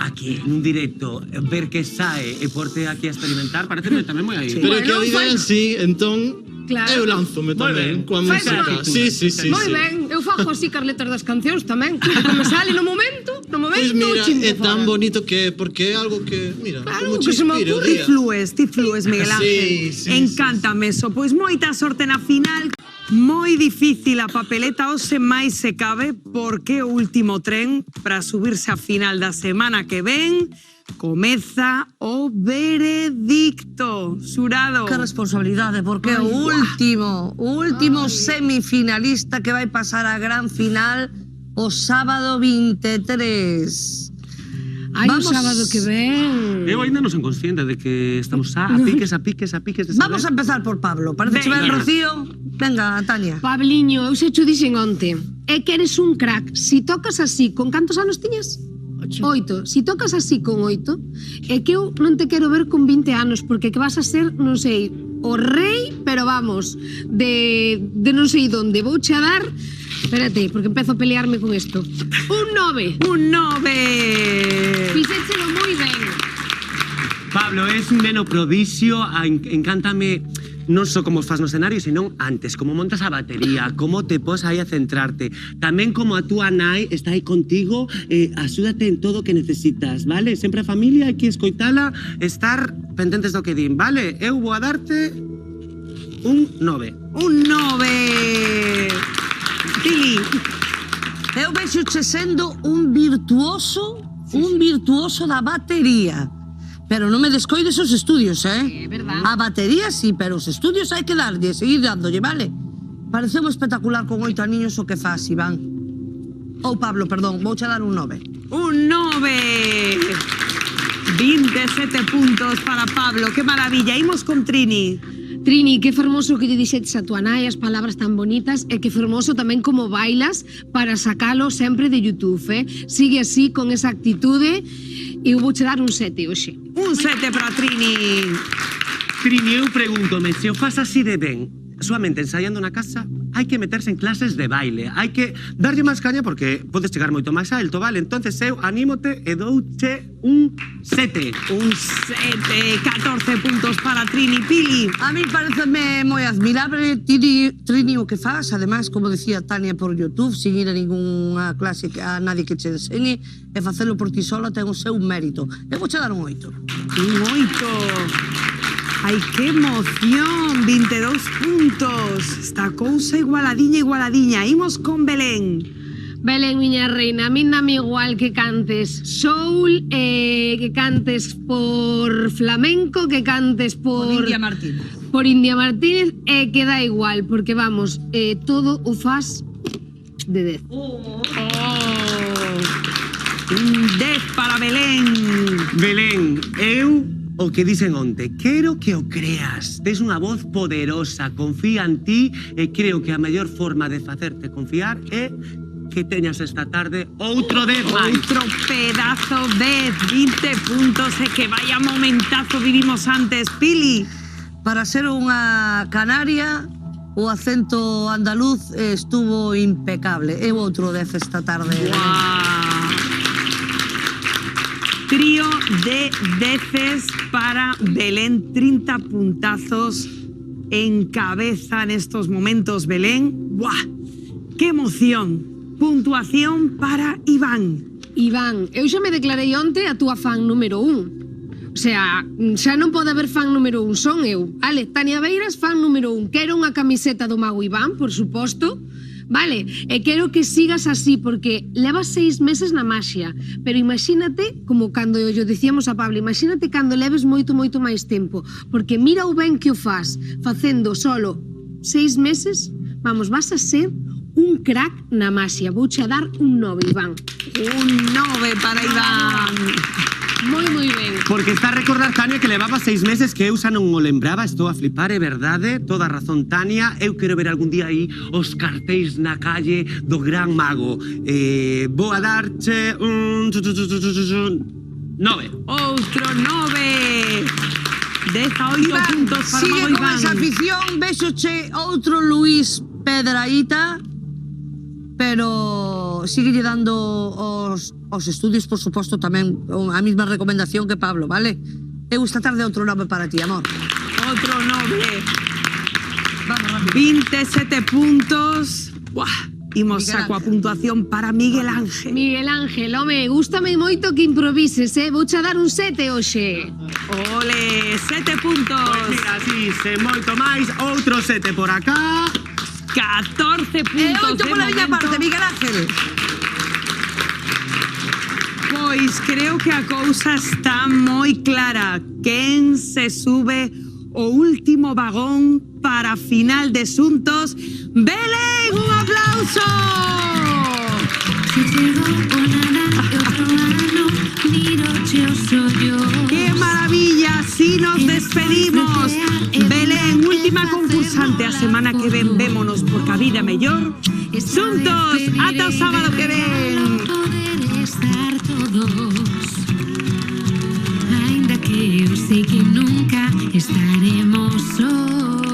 aquí nun directo ver que sae e porte aquí a experimentar parece tamén moi aí. Pero que a idea sí, entón Claro. eu lánzome tamén coa Fais música. unha- Sí. Moi ben, eu fago así cas letras das cancións tamén. Que me sale no momento, Pois mira, chimbo é tan fora. bonito que porque é algo que, mira, como que se me inspira o ocurre. día. Ti flues, Miguel Ángel. Sí. Encántame eso. Pois moita sorte na final. Moi difícil a papeleta hoxe máis se cabe porque o último tren para subirse a final da semana que ven comeza o veredicto. Xurado. Que responsabilidade, porque o último semifinalista que vai pasar a gran final o sábado 23. Ai, o sábado que ven. Eu ainda non son consciente de que estamos a piques de saber. Vamos a empezar por Pablo. Parece que va el Rocío. Venga, Tania. Pabliño, eu se cho dixen onte. É que eres un crack. Si tocas así, con cantos anos tiñas? 8. Si tocas así con 8, é que eu non te quero ver con 20 anos, porque que vas a ser, non sei, o rei, pero vamos, de non sei donde. Vouche a dar... Espérate, porque empezo a pelearme con isto. Un 9. Un 9. Fixéchelo moi ben. Pablo, es un neno prodigio, encántame non só como faz no escenario, senón antes, como montas a batería, como te pos aí a centrarte. Tamén como a túa nai está aí contigo, axúdate en todo o que necesitas, vale? Sempre a familia hai que escoitala, estar pendentes do que din, vale? Eu vou a darte un 9. Un 9. Pili. Eu vexoche sendo un virtuoso da batería. Pero non me descoides os estudios, É verdad. A batería sí, pero os estudios hai que darlle, seguir dándolle, vale? Pareceu espectacular con 8 aniños o que faz, Iván. Ou Pablo, perdón, vouche dar un 9. Un 9. 27 puntos para Pablo, qué maravilla. Imos con Trini. Trini, que fermoso que lle dixetes a tua nai, as palabras tan bonitas, e que fermoso tamén como bailas para sacalo sempre de YouTube, Sigue así, con esa actitude, e eu vouche dar un 7 hoxe. Un 7 para Trini. Trini, eu pregúntome, se o faz así de ben, solamente ensaiando na casa, hai que meterse en clases de baile, hai que darlle máis caña porque podes chegar moito máis alto, vale? Entonces eu anímote e douche un 7. Un 7, 14 puntos para Trini. Pili. A mí pareceme moi admirable Trini o que faz, ademais, como decía Tania, por YouTube, sin ir a ninguna clase a nadie que che enseñe, e facelo por ti sola ten o seu mérito. Eu vouche dar un 8. Un 8. Ai, que emoción, 22 puntos. Esta cousa igualadiña. Imos con Belén. Belén, miña reina, a min dame igual que cantes soul, que cantes por flamenco, que cantes por India Martínez. Por India Martínez, que dá igual, porque vamos, todo o faz de 10. Un 10 para Belén. Belén, eu o que dicen onte, quero que o creas. Tes unha voz poderosa, confía en ti e creo que a mellor forma de facerte confiar é que teñas esta tarde outro 10 máis. Outro pedazo de 20 puntos e que vaya momentazo vivimos antes. Pili. Para ser unha canaria, o acento andaluz estuvo impecable. É outro 10 esta tarde. Trío de deces para Belén, 30 puntazos en cabeza en estos momentos, Belén. ¡Buah! ¡Qué emoción! Puntuación para Iván. Iván, eu xa me declarei onte a túa fan número 1. O sea, xa non pode haber fan número 1, son eu. Ale, Tania Beiras, fan número 1. Quero unha camiseta do Mago Iván, por suposto. Vale, e quero que sigas así, porque levas 6 meses na maxia, pero imagínate, como cando yo dicíamos a Pablo, imagínate cando leves moito máis tempo, porque mira o ben que o faz, facendo solo 6 meses, vamos, vas a ser un crack na maxia. Vouche a dar un 9, Iván. Un 9 para Iván. Moi ben. Porque está a recordar, Tania, que levaba 6 meses que eu xa non o lembraba. Estou a flipar, é verdade. Toda a razón, Tania. Eu quero ver algún día aí os cartéis na calle do Gran Mago. Vou a darche un 9. Outro 9. 18 puntos para sigue Mago con Iván. esa afición, vexoche outro Luis Pedraíta, pero sigue dando os estudios, por suposto, tamén a mesma recomendación que Pablo, vale? Eu esta tarde outro 9 para ti, amor. Outro 9. 27 puntos. Buah. Imos a coa puntuación para Miguel Ángel. Miguel Ángel, home, gústame moito que improvises, Vouche a dar un 7 hoxe. Ole, 7 puntos. Pois mira, así, sen moito máis, outro 7 por acá. 14 puntos. 8 pola miña parte, Miguel Ángel. Pois creo que a cousa está moi clara. Quen se sube o último vagón para a final de Xuntos? Belén, un aplauso! ¡Qué maravilla! Si nos despedimos. Belén, última concursante. A semana que ven, vémonos porque a vida mellor. Xuntos, ata o sábado que ven. Estar todos, ainda que eu sei que nunca estaremos sós.